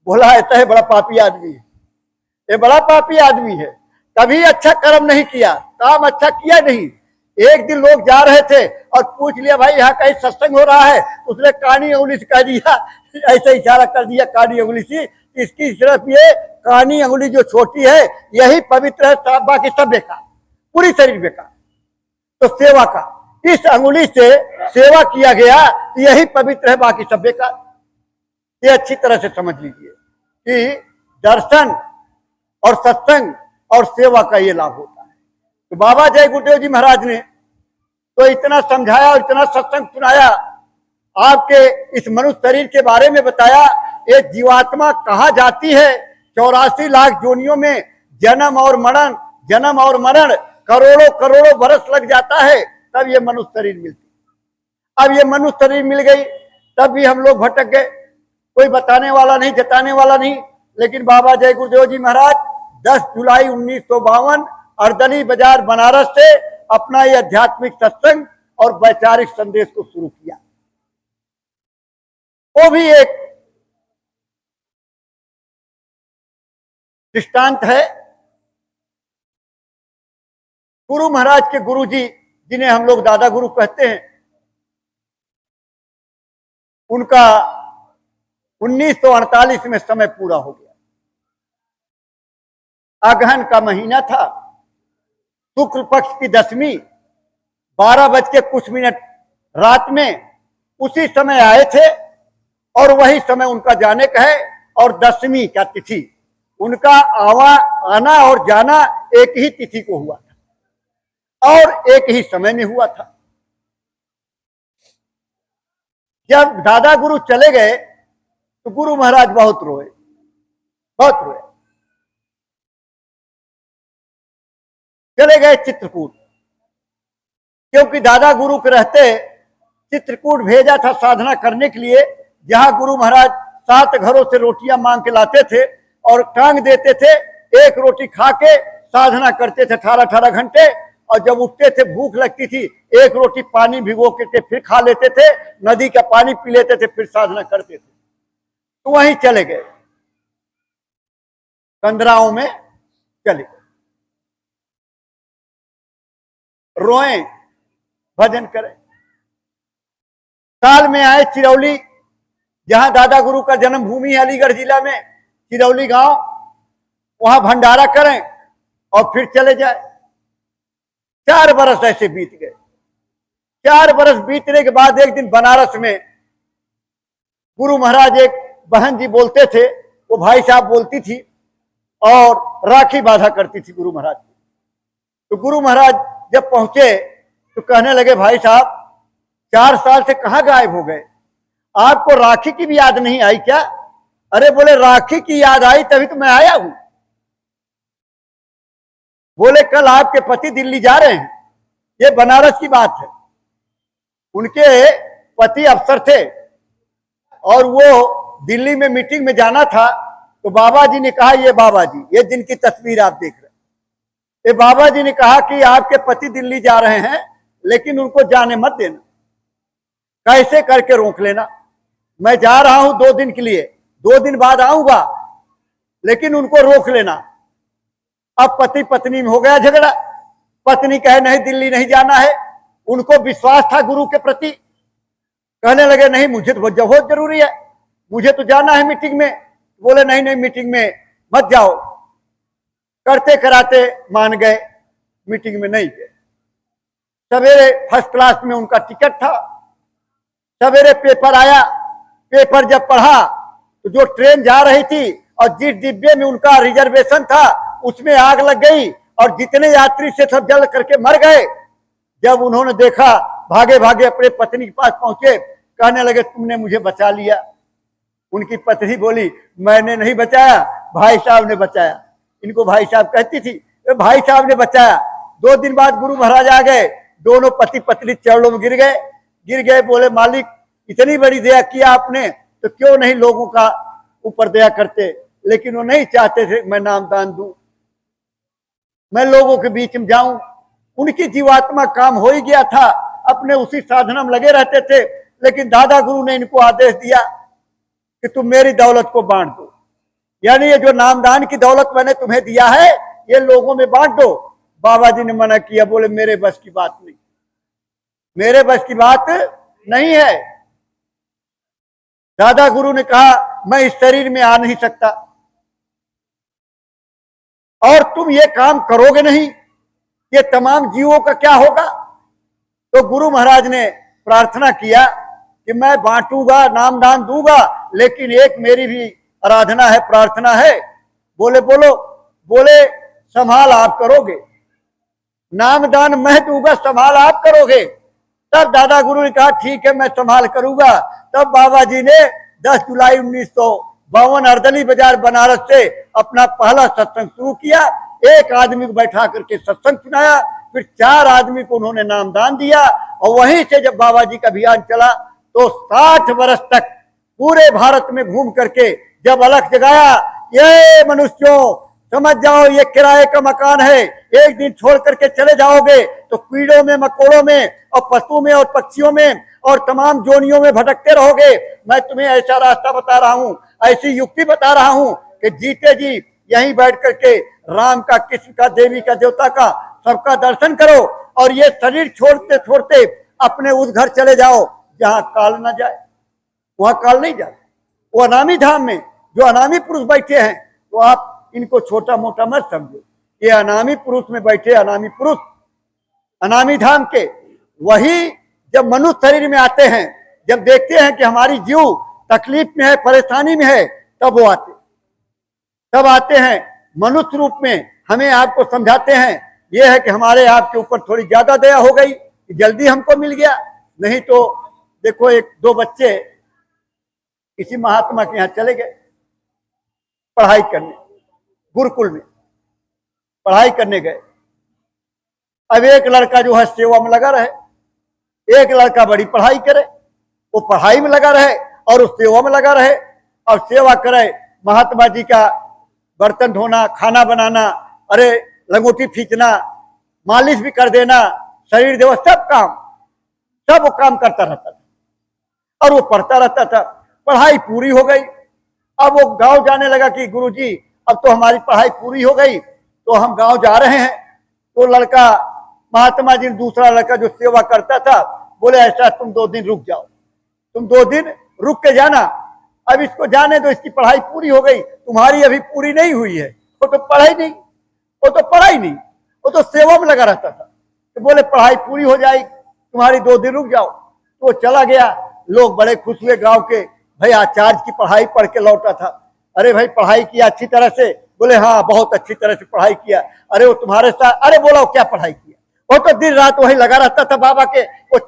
बोला ऐसा है, बड़ा पापी आदमी है, ये बड़ा पापी आदमी है, कभी अच्छा कर्म नहीं किया, काम अच्छा किया नहीं। एक दिन लोग जा रहे थे और पूछ लिया भाई यहाँ कहीं सत्संग हो रहा है, उसने कानी अंगुली से कह दिया, ऐसे इशारा कर दिया कानी अंगुली से, इसकी सिर्फ ये कानी अंगुली जो छोटी है यही पवित्र है, बाकी सब बेकार, पूरी शरीर बेकार। तो सेवा का, इस अंगुली से सेवा किया गया, यही पवित्र है, बाकी सब बेकार। ये अच्छी तरह से समझ लीजिए कि दर्शन और सत्संग और सेवा का ये लाभ होता है। तो बाबा जय गुरुदेव जी महाराज ने तो इतना समझाया और इतना सत्संग सुनाया, आपके इस मनुष्य शरीर के बारे में बताया। ये जीवात्मा कहाँ जाती है, 84 लाख जोनियों में जन्म और मरण करोड़ों करोड़ों बरस लग जाता है, तब ये मनुष्य शरीर मिलती। अब ये मनुष्य शरीर मिल गई, तब भी हम लोग भटक गए, कोई बताने वाला नहीं, जताने वाला नहीं। लेकिन बाबा जय गुरुदेव जी महाराज 10 जुलाई 1952 अर्दली बाजार बनारस से अपना ये आध्यात्मिक सत्संग और वैचारिक संदेश को शुरू किया। वो भी एक दृष्टांत है। गुरु महाराज के गुरु जी, जिन्हें हम लोग दादा गुरु कहते हैं, उनका 1948 में समय पूरा हो गया। अगहन का महीना था, शुक्ल पक्ष की 10वीं, 12 बज के कुछ मिनट रात में उसी समय आए थे और वही समय उनका जाने का है। और 10वीं का तिथि उनका आना और जाना एक ही तिथि को हुआ था और एक ही समय में हुआ था। जब दादा गुरु चले गए तो गुरु महाराज बहुत रोए। चले गए चित्रकूट, क्योंकि दादा गुरु के रहते चित्रकूट भेजा था साधना करने के लिए, जहां गुरु महाराज 7 घरों से रोटियां मांग के लाते थे और टांग देते थे। एक रोटी खा के साधना करते थे 18-18 घंटे, और जब उठते थे भूख लगती थी, एक रोटी पानी भिगो के फिर खा लेते थे, नदी का पानी पी लेते थे, फिर साधना करते थे। तो वहीं चले गए, कंदराओं में चले गए, रोए, भजन करें। साल में आए चिरौली, जहां दादा गुरु का जन्म भूमि है, अलीगढ़ जिला में चिरौली गांव, वहां भंडारा करें और फिर चले जाए। 4 बरस ऐसे बीत गए। 4 बरस बीतने के बाद एक दिन बनारस में गुरु महाराज, एक बहन जी बोलते थे, वो भाई साहब बोलती थी और राखी बांधा करती थी गुरु महाराज की। तो गुरु महाराज जब पहुंचे तो कहने लगे, भाई साहब 4 साल से कहां गायब हो गए, आपको राखी की भी याद नहीं आई क्या? अरे बोले राखी की याद आई तभी तो मैं आया हूं। बोले कल आपके पति दिल्ली जा रहे हैं, ये बनारस की बात है। उनके पति अफसर थे और वो दिल्ली में मीटिंग में जाना था। तो बाबा जी ने कहा, ये बाबा जी, ये जिनकी तस्वीर आप देख रहे हैं, ये बाबा जी ने कहा कि आपके पति दिल्ली जा रहे हैं, लेकिन उनको जाने मत देना, कैसे करके रोक लेना। मैं जा रहा हूं 2 दिन के लिए, 2 दिन बाद आऊंगा, लेकिन उनको रोक लेना। अब पति पत्नी में हो गया झगड़ा। पत्नी कहे नहीं, दिल्ली नहीं जाना है। उनको विश्वास था गुरु के प्रति, कहने लगे नहीं, मुझे तो बहुत जरूरी है, मुझे तो जाना है मीटिंग में। बोले नहीं नहीं, मीटिंग में मत जाओ। करते कराते मान गए, मीटिंग में नहीं गए। सवेरे फर्स्ट क्लास में उनका टिकट था। सवेरे पेपर आया, पेपर जब पढ़ा तो जो ट्रेन जा रही थी और जिस डिब्बे में उनका रिजर्वेशन था उसमें आग लग गई और जितने यात्री से सब जल करके मर गए। जब उन्होंने देखा, भागे भागे अपने पत्नी के पास पहुंचे, कहने लगे तुमने मुझे बचा लिया। उनकी पत्नी बोली मैंने नहीं बचाया, भाई साहब ने बचाया। इनको भाई साहब कहती थी, भाई साहब ने बचाया। 2 दिन बाद गुरु महाराज आ गए, दोनों पति पत्नी चरणों में गिर गए। बोले मालिक, इतनी बड़ी दया किया आपने, तो क्यों नहीं लोगों का ऊपर दया करते। लेकिन वो नहीं चाहते थे मैं नामदान दूं, मैं लोगों के बीच में जाऊं। उनकी जीवात्मा काम हो ही गया था, अपने उसी साधना में लगे रहते थे। लेकिन दादा गुरु ने इनको आदेश दिया कि तुम मेरी दौलत को बांट दो, यानी ये जो नामदान की दौलत मैंने तुम्हें दिया है ये लोगों में बांट दो। बाबा जी ने मना किया, बोले मेरे बस की बात नहीं, मेरे बस की बात नहीं है। दादा गुरु ने कहा मैं इस शरीर में आ नहीं सकता और तुम ये काम करोगे नहीं, ये तमाम जीवों का क्या होगा। तो गुरु महाराज ने प्रार्थना किया कि मैं बांटूंगा, नामदान दूंगा, लेकिन एक मेरी भी आराधना है, प्रार्थना है। बोले बोलो। बोले संभाल आप करोगे, नामदान मैं दूंगा, संभाल आप करोगे। तब दादा गुरु ने कहा ठीक है मैं संभाल करूंगा। तब बाबा जी ने 10 जुलाई 1952 अर्दली बाजार बनारस से अपना पहला सत्संग शुरू किया। एक आदमी को बैठा करके सत्संग सुनाया, फिर 4 आदमी को उन्होंने नामदान दिया। और वहीं से जब बाबा जी का अभियान चला तो 60 वर्ष तक पूरे भारत में घूम करके जब अलख जगाया, ये मनुष्यों समझ जाओ ये किराए का मकान है, एक दिन छोड़ करके चले जाओगे तो कीड़ों में, मकोड़ों में और पशु में और पक्षियों में और तमाम जोनियों में भटकते रहोगे। मैं तुम्हें ऐसा रास्ता बता रहा हूं, ऐसी युक्ति बता रहा हूं कि जीते जी यहीं बैठ करके राम का, कृष्ण का, देवी का, देवता का सबका दर्शन करो और ये शरीर छोड़ते छोड़ते अपने उस घर चले जाओ जहां काल ना जाए। वहां काल नहीं जाए। वो अनामी धाम में जो अनामी पुरुष बैठे हैं, तो आप इनको छोटा मोटा मत समझो। ये अनामी पुरुष में बैठे अनामी पुरुष, अनामी धाम के, वही जब मनुष्य शरीर में आते हैं, जब देखते हैं कि हमारी जीव तकलीफ में है, परेशानी में है, तब वो आते हैं मनुष्य रूप में, हमें आपको समझाते हैं। ये है कि हमारे आपके ऊपर थोड़ी ज्यादा दया हो गई, जल्दी हमको मिल गया। नहीं तो देखो 1-2 बच्चे किसी महात्मा के यहाँ चले गए पढ़ाई करने, गुरुकुल में पढ़ाई करने गए। अब एक लड़का जो है सेवा में लगा रहे, एक लड़का बड़ी पढ़ाई करे, वो पढ़ाई में लगा रहे और उस सेवा में लगा रहे और सेवा करे। महात्मा जी का बर्तन धोना, खाना बनाना, अरे लंगोटी खींचना, मालिश भी कर देना, शरीर देवा, सब वो काम करता रहता था और वो पढ़ता रहता था। पढ़ाई पूरी हो गई। अब वो गांव जाने लगा कि गुरुजी अब तो हमारी पढ़ाई पूरी हो गई, तो हम गांव जा रहे हैं। तो लड़का, महात्मा जी, दूसरा लड़का जो सेवा करता था, बोले ऐसा तुम 2 दिन रुक जाओ, तुम 2 दिन रुक के जाना, अब इसको जाने दो, इसकी पढ़ाई पूरी हो गई, तुम्हारी अभी पूरी नहीं हुई है। वो तो पढ़ाई नहीं, वो तो पढ़ाई नहीं, वो तो सेवा में लगा रहता था। तो बोले पढ़ाई पूरी हो जाएगी, तुम्हारी 2 दिन रुक जाओ। तो वो चला गया। लोग बड़े खुश हुए गांव के, भाई आचार्य की पढ़ाई पढ़ के लौटा था। अरे भाई पढ़ाई किया अच्छी तरह से? बोले हाँ बहुत अच्छी तरह से पढ़ाई किया। अरे वो तुम्हारे साथ, अरे बोला वो क्या पढ़ाई किया? वो तो दिन रात वही लगा रहता था बाबा के, वो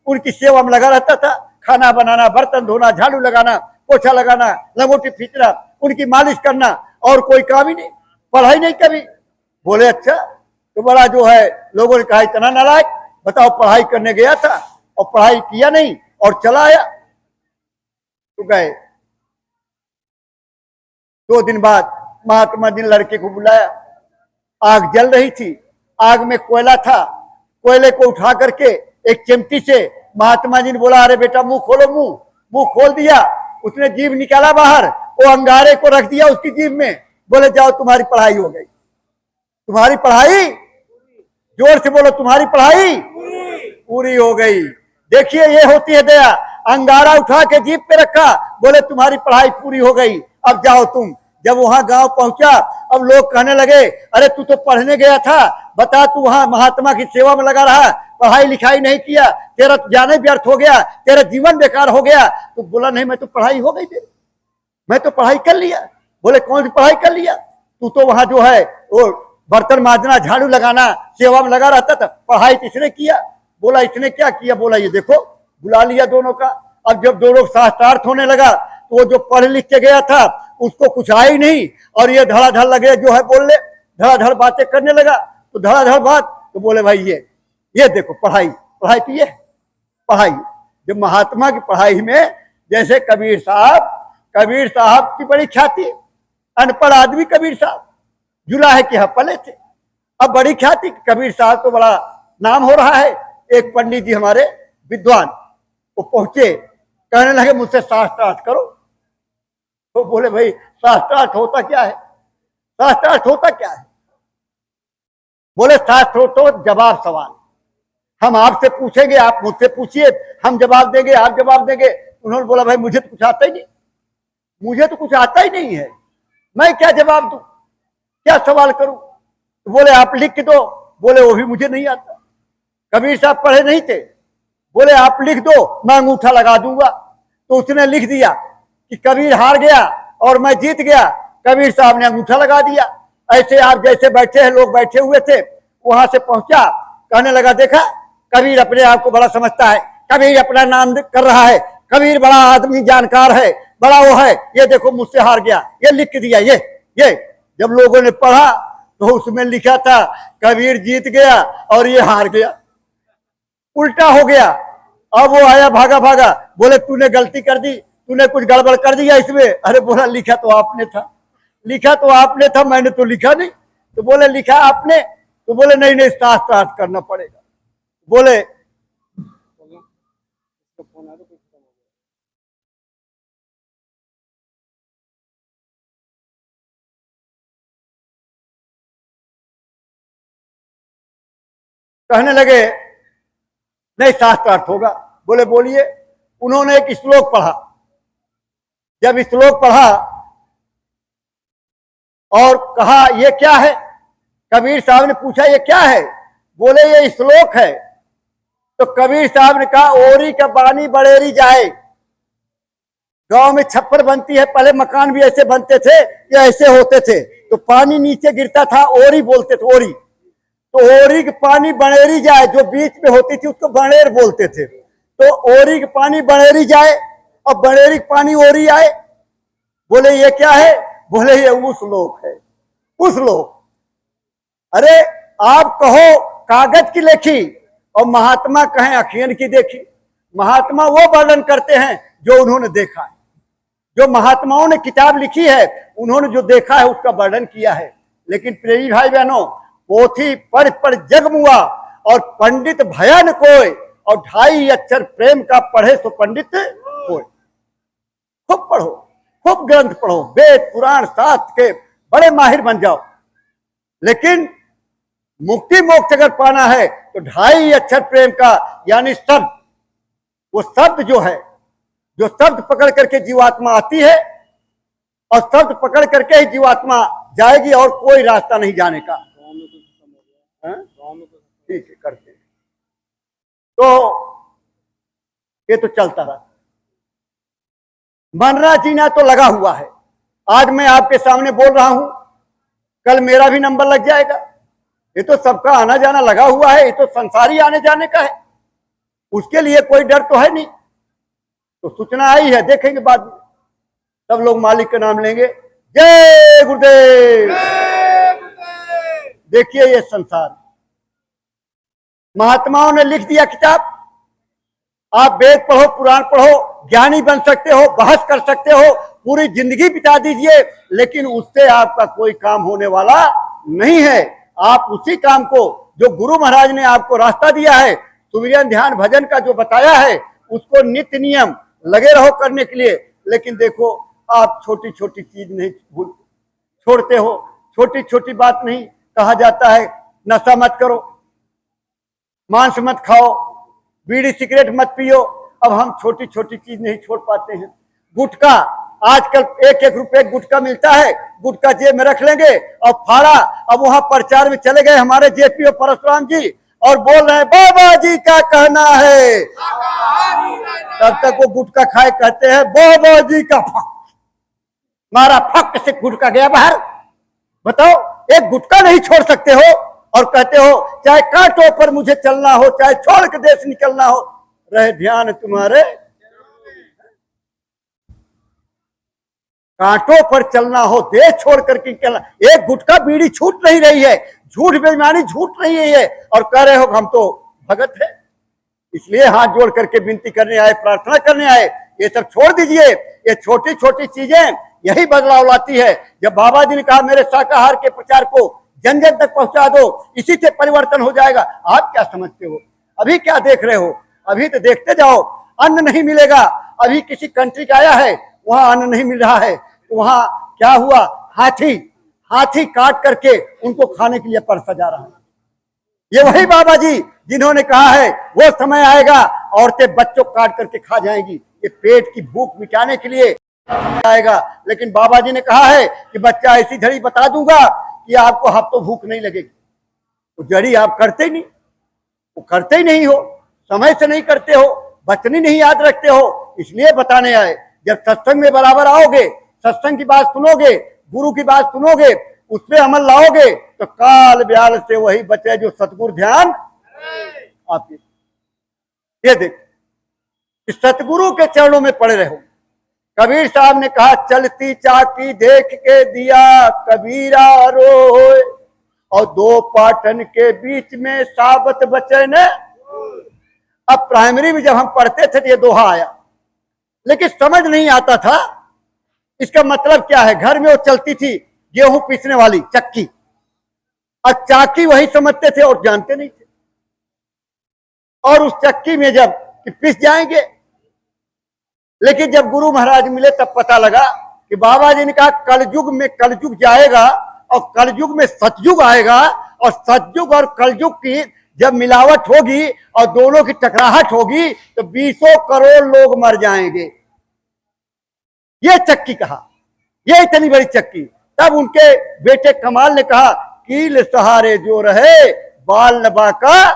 उनकी सेवा में लगा रहता था। खाना बनाना, बर्तन धोना, झाड़ू लगाना, पोछा लगाना, लंगोटी खींचना, उनकी मालिश करना, और कोई काम ही नहीं, पढ़ाई नहीं कभी। बोले अच्छा, तो बड़ा जो है लोगों ने कहा इतना नालायक, बताओ पढ़ाई करने गया था और पढ़ाई किया नहीं और चला आया। तो गए। 2 दिन बाद महात्मा जी ने लड़के को बुलाया, आग जल रही थी, आग में कोयला था। कोयले को उठा करके एक चिमटी से महात्मा जी ने बोला, अरे बेटा मुंह खोलो, मुंह खोल दिया। उसने जीभ निकाला बाहर, वो अंगारे को रख दिया उसकी जीभ में। बोले जाओ तुम्हारी पढ़ाई हो गई। तुम्हारी पढ़ाई, जोर से बोलो, तुम्हारी पढ़ाई पूरी हो गई। देखिए ये होती है दया। अंगारा उठा के जीभ पे रखा, बोले तुम्हारी पढ़ाई पूरी हो गई, अब जाओ तुम। जब वहां गांव पहुंचा, अब लोग कहने लगे, अरे तू तो पढ़ने गया था, बता तू वहां महात्मा की सेवा में लगा रहा, पढ़ाई लिखाई नहीं किया, तेरा जाने व्यर्थ हो गया, तेरा जीवन बेकार हो गया। तो बोला नहीं, मैं तो पढ़ाई हो गई मेरी, मैं तो पढ़ाई कर लिया। बोले कौन सी पढ़ाई कर लिया? तू तो वहां जो है वो बर्तन मांजना, झाड़ू लगाना, सेवा में लगा रहता था, पढ़ाई किसने किया? बोला इसने क्या किया? बोला ये देखो, बुला लिया दोनों का। अब जब दोनों शास्त्रार्थ होने लगा, तो वो जो पढ़ लिख के गया था उसको कुछ आया ही नहीं, और ये धड़ाधड़ लगे जो है बोलने, धड़ाधड़ बातें करने लगा। तो धड़ाधड़ बात, तो बोले भाई ये देखो पढ़ाई तो ये पढ़ाई। जब महात्मा की पढ़ाई में, जैसे कबीर साहब की बड़ी ख्याति, अनपढ़ आदमी कबीर साहब, जुलाहे के यहाँ पले थे, अब बड़ी ख्याति, कबीर साहब तो बड़ा नाम हो रहा है। एक पंडित जी हमारे विद्वान, वो पहुंचे, कहने लगे मुझसे शास्त्रार्थ करो। तो बोले भाई शास्त्रार्थ होता क्या है? शास्त्रार्थ होता क्या है? बोले शास्त्र हो तो जवाब सवाल, हम आपसे पूछेंगे, आप मुझसे पूछिए, हम जवाब देंगे, आप जवाब देंगे। उन्होंने बोला भाई मुझे तो कुछ आता ही नहीं, मुझे तो कुछ आता ही नहीं है, मैं क्या जवाब दूं, क्या सवाल करूं? तो बोले आप लिख दो। बोले वो भी मुझे नहीं आता, कबीर साहब पढ़े नहीं थे। बोले आप लिख दो, मैं अंगूठा लगा दूंगा। तो उसने लिख दिया कि कबीर हार गया और मैं जीत गया। कबीर साहब ने अंगूठा लगा दिया। ऐसे आप जैसे बैठे हैं, लोग बैठे हुए थे, वहां से पहुंचा, कहने लगा देखा कबीर अपने आप को बड़ा समझता है, कबीर अपना नाम कर रहा है, कबीर बड़ा आदमी जानकार है, बड़ा वो है, ये देखो मुझसे हार गया, ये लिख दिया। ये जब लोगों ने पढ़ा तो उसमें लिखा था कबीर जीत गया और ये हार गया, उल्टा हो गया। अब वो आया भागा, बोले तूने गलती कर दी, तूने कुछ गड़बड़ कर दिया इसमें। अरे बोला लिखा तो आपने था, मैंने तो लिखा नहीं। तो बोले लिखा आपने? तो बोले नहीं शास्त्रार्थ करना पड़ेगा। बोले कहने लगे नहीं शास्त्रार्थ होगा। बोले बोलिए। उन्होंने एक श्लोक पढ़ा। जब श्लोक पढ़ा और कहा ये क्या है? कबीर साहब ने पूछा ये क्या है? बोले ये श्लोक है। तो कबीर साहब ने कहा ओरी का बानी बड़ेरी जाए। गांव में छप्पर बनती है, पहले मकान भी ऐसे बनते थे, ये ऐसे होते थे, तो पानी नीचे गिरता था, ओरी बोलते थे, ओरी। तो ओरी का पानी बनेरी जाए, जो बीच में होती थी उसको बनेर बोलते थे। तो ओरी का पानी बनेरी जाए और बनेरी का पानी ओरी आए। बोले ये क्या है? बोले ये उस लोक है, उस लोक। अरे आप कहो कागज की लिखी और महात्मा कहें अखियन की देखी। महात्मा वो वर्णन करते हैं जो उन्होंने देखा है, जो महात्माओं ने किताब लिखी है उन्होंने जो देखा है उसका वर्णन किया है। लेकिन प्रेमी भाई बहनों, पोथी पर जग मुआ और पंडित भयन कोय, और 2.5 अक्षर प्रेम का पढ़े सो पंडित कोय। खूब पढ़ो, खूब ग्रंथ पढ़ो, वेद पुराण शास्त्र के बड़े माहिर बन जाओ, लेकिन मुक्ति मोक्ष अगर पाना है तो 2.5 अक्षर प्रेम का, यानी शब्द, वो शब्द जो है, जो शब्द पकड़ करके जीवात्मा आती है और शब्द पकड़ करके ही जीवात्मा जाएगी, और कोई रास्ता नहीं जाने का। ठीक है, करते हैं। तो ये तो चलता रहा, मरना जीना तो लगा हुआ है। आज मैं आपके सामने बोल रहा हूं, कल मेरा भी नंबर लग जाएगा। ये तो सबका आना जाना लगा हुआ है, ये तो संसारी आने जाने का है, उसके लिए कोई डर तो है नहीं। तो सूचना आई है, देखेंगे बाद में, सब लोग मालिक का नाम लेंगे। जय गुरुदेव। देखिए ये संसार, महात्माओं ने लिख दिया किताब। आप वेद पढ़ो, पुराण पढ़ो, ज्ञानी बन सकते हो, बहस कर सकते हो, पूरी जिंदगी बिता दीजिए, लेकिन उससे आपका कोई काम होने वाला नहीं है। आप उसी काम को जो गुरु महाराज ने आपको रास्ता दिया है, सुमिरन ध्यान भजन का जो बताया है, उसको नित्य नियम लगे रहो करने के लिए। लेकिन देखो, आप छोटी छोटी चीज नहीं भूल छोड़ते हो। छोटी छोटी बात नहीं, कहा जाता है नशा मत करो, मांस मत खाओ, बीड़ी सिगरेट मत पियो। अब हम छोटी छोटी चीज नहीं छोड़ पाते हैं। गुटखा, आजकल 1-1 रुपए गुटखा मिलता है, गुटखा जेब में रख लेंगे और फाड़ा। अब वहां प्रचार में चले गए हमारे जेपी और परशुराम जी और बोल रहे हैं बाबा जी का कहना है, तब तक वो गुटखा खाए कहते हैं बाबा जी का फक, मारा फक से गुटखा गया बाहर। बताओ, एक गुटखा नहीं छोड़ सकते हो और कहते हो चाहे कांटों पर मुझे चलना हो, चाहे छोड़ के देश निकलना हो, रहे ध्यान तुम्हारे कांटों पर चलना हो, देश छोड़ करके निकलना। एक गुटखा बीड़ी छूट नहीं रही है, झूठ बेईमानी छूट नहीं है और कह रहे हो हम तो भगत है। इसलिए हाथ जोड़ करके विनती करने आए, प्रार्थना करने आए, ये सब छोड़ दीजिए। ये छोटी छोटी चीजें यही बदलाव लाती है। जब बाबा जी ने कहा मेरे शाकाहार के प्रचार को जन जन तक पहुंचा दो, इसी से परिवर्तन हो जाएगा, आप क्या समझते हो? अभी क्या देख रहे हो? अभी तो देखते जाओ, अन्न नहीं मिलेगा। अभी किसी कंट्री का आया है, वहां अन्न नहीं मिल रहा है, तो वहां क्या हुआ, हाथी काट करके उनको खाने के लिए परसा जा रहा है। ये वही बाबा जी जिन्होंने कहा है वो समय आएगा औरतें बच्चों काट करके खा जाएंगी, ये पेट की भूख मिटाने के लिए आएगा। लेकिन बाबा जी ने कहा है कि बच्चा ऐसी घड़ी बता दूंगा कि आपको हफ्तों भूख नहीं लगेगी। तो जड़ी आप करते ही नहीं, वो करते ही नहीं हो, समय से नहीं करते हो, बचनी नहीं याद रखते हो, इसलिए बताने आए। जब सत्संग में बराबर आओगे, सत्संग की बात सुनोगे, गुरु की बात सुनोगे, उस पर अमल लाओगे, तो काल ब्याल से वही बचे जो सतगुरु ध्यान आपके। ये देख, सतगुरु के चरणों में पड़े रहो। कबीर साहब ने कहा चलती चाकी देख के दिया कबीरा रोए, और 2 पाटन के बीच में साबत बचे ने। अब प्राइमरी में जब हम पढ़ते थे तो ये दोहा आया, लेकिन समझ नहीं आता था इसका मतलब क्या है। घर में वो चलती थी गेहूं पीसने वाली चक्की, और चाकी वही समझते थे और जानते नहीं थे। और उस चक्की में जब पिस जाएंगे, लेकिन जब गुरु महाराज मिले तब पता लगा कि बाबा जी ने कहा कलयुग में कलयुग जाएगा और कलयुग में सतयुग आएगा, और सतयुग और कलयुग की जब मिलावट होगी और दोनों की टकराहट होगी तो 20 करोड़ लोग मर जाएंगे। ये चक्की कहा, ये इतनी बड़ी चक्की। तब उनके बेटे कमाल ने कहा कील सहारे जो रहे बाल नबा का,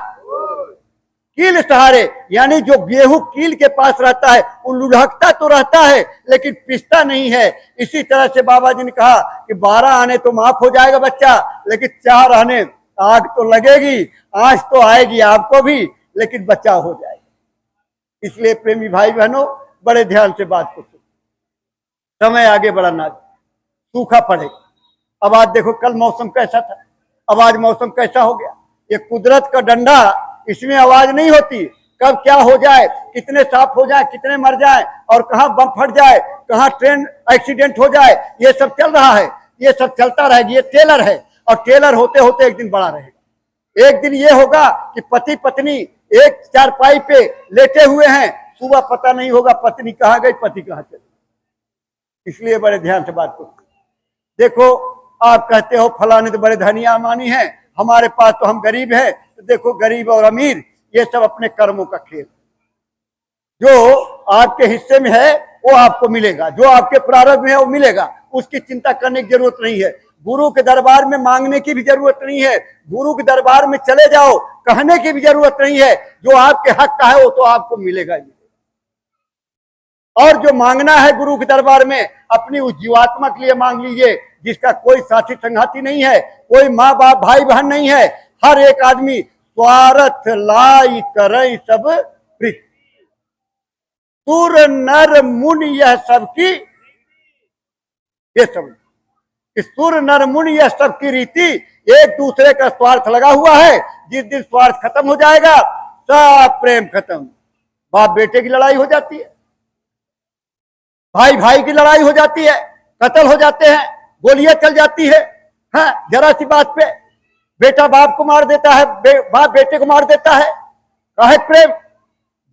कील सहारे यानी जो गेहूं कील के पास रहता है वो लुढ़कता तो रहता है लेकिन पिसता नहीं है। इसी तरह से बाबा जी ने कहा कि 12 आने तो माफ हो जाएगा बच्चा, लेकिन 4 आने आग तो लगेगी, आंच तो आएगी आपको भी, लेकिन बच्चा हो जाएगा। इसलिए प्रेमी भाई बहनों, बड़े ध्यान से बात को सुनो। समय आगे बढ़ना, सूखा पड़ेगा। अब आज देखो कल मौसम कैसा था, अब आज मौसम कैसा हो गया। ये कुदरत का डंडा, इसमें आवाज नहीं होती, कब क्या हो जाए, कितने सांप हो जाए, कितने मर जाए, और कहां बम फट जाए, कहां ट्रेन एक्सीडेंट हो जाए, ये सब चल रहा है, ये सब चलता रहेगा। ये टेलर है, और टेलर होते होते एक दिन बड़ा रहेगा। एक दिन ये होगा कि पति पत्नी एक चारपाई पे लेटे हुए हैं, सुबह पता नहीं होगा पत्नी कहाँ गई, पति कहाँ चले। इसलिए बड़े ध्यान से बात करो। देखो, आप कहते हो फलाने तो बड़े धनिया मानी है, हमारे पास तो हम गरीब हैं। तो देखो, गरीब और अमीर ये सब अपने कर्मों का खेल। जो आपके हिस्से में है वो आपको मिलेगा, जो आपके प्रारब्ध में है वो मिलेगा, उसकी चिंता करने की जरूरत नहीं है। गुरु के दरबार में मांगने की भी जरूरत नहीं है, गुरु के दरबार में चले जाओ, कहने की भी जरूरत नहीं है। जो आपके हक का है वो तो आपको मिलेगा ही। और जो मांगना है गुरु के दरबार में, अपनी उस जीवात्मा के लिए मांग लीजिए जिसका कोई साथी संगाती नहीं है, कोई माँ बाप भाई बहन नहीं है। हर एक आदमी स्वार्थ लाई करे सब प्रीत, सुर नर मुनि यह सबकी, ये सब सुर नर मुनि यह सबकी रीति। एक दूसरे का स्वार्थ लगा हुआ है, जिस दिन स्वार्थ खत्म हो जाएगा सब प्रेम खत्म। बाप बेटे की लड़ाई हो जाती है, भाई भाई की लड़ाई हो जाती है, कत्ल हो जाते हैं, गोलियां चल जाती है, हाँ, जरा सी बात पे। बेटा बाप को मार देता है, बाप बेटे को मार देता है। काहे प्रेम?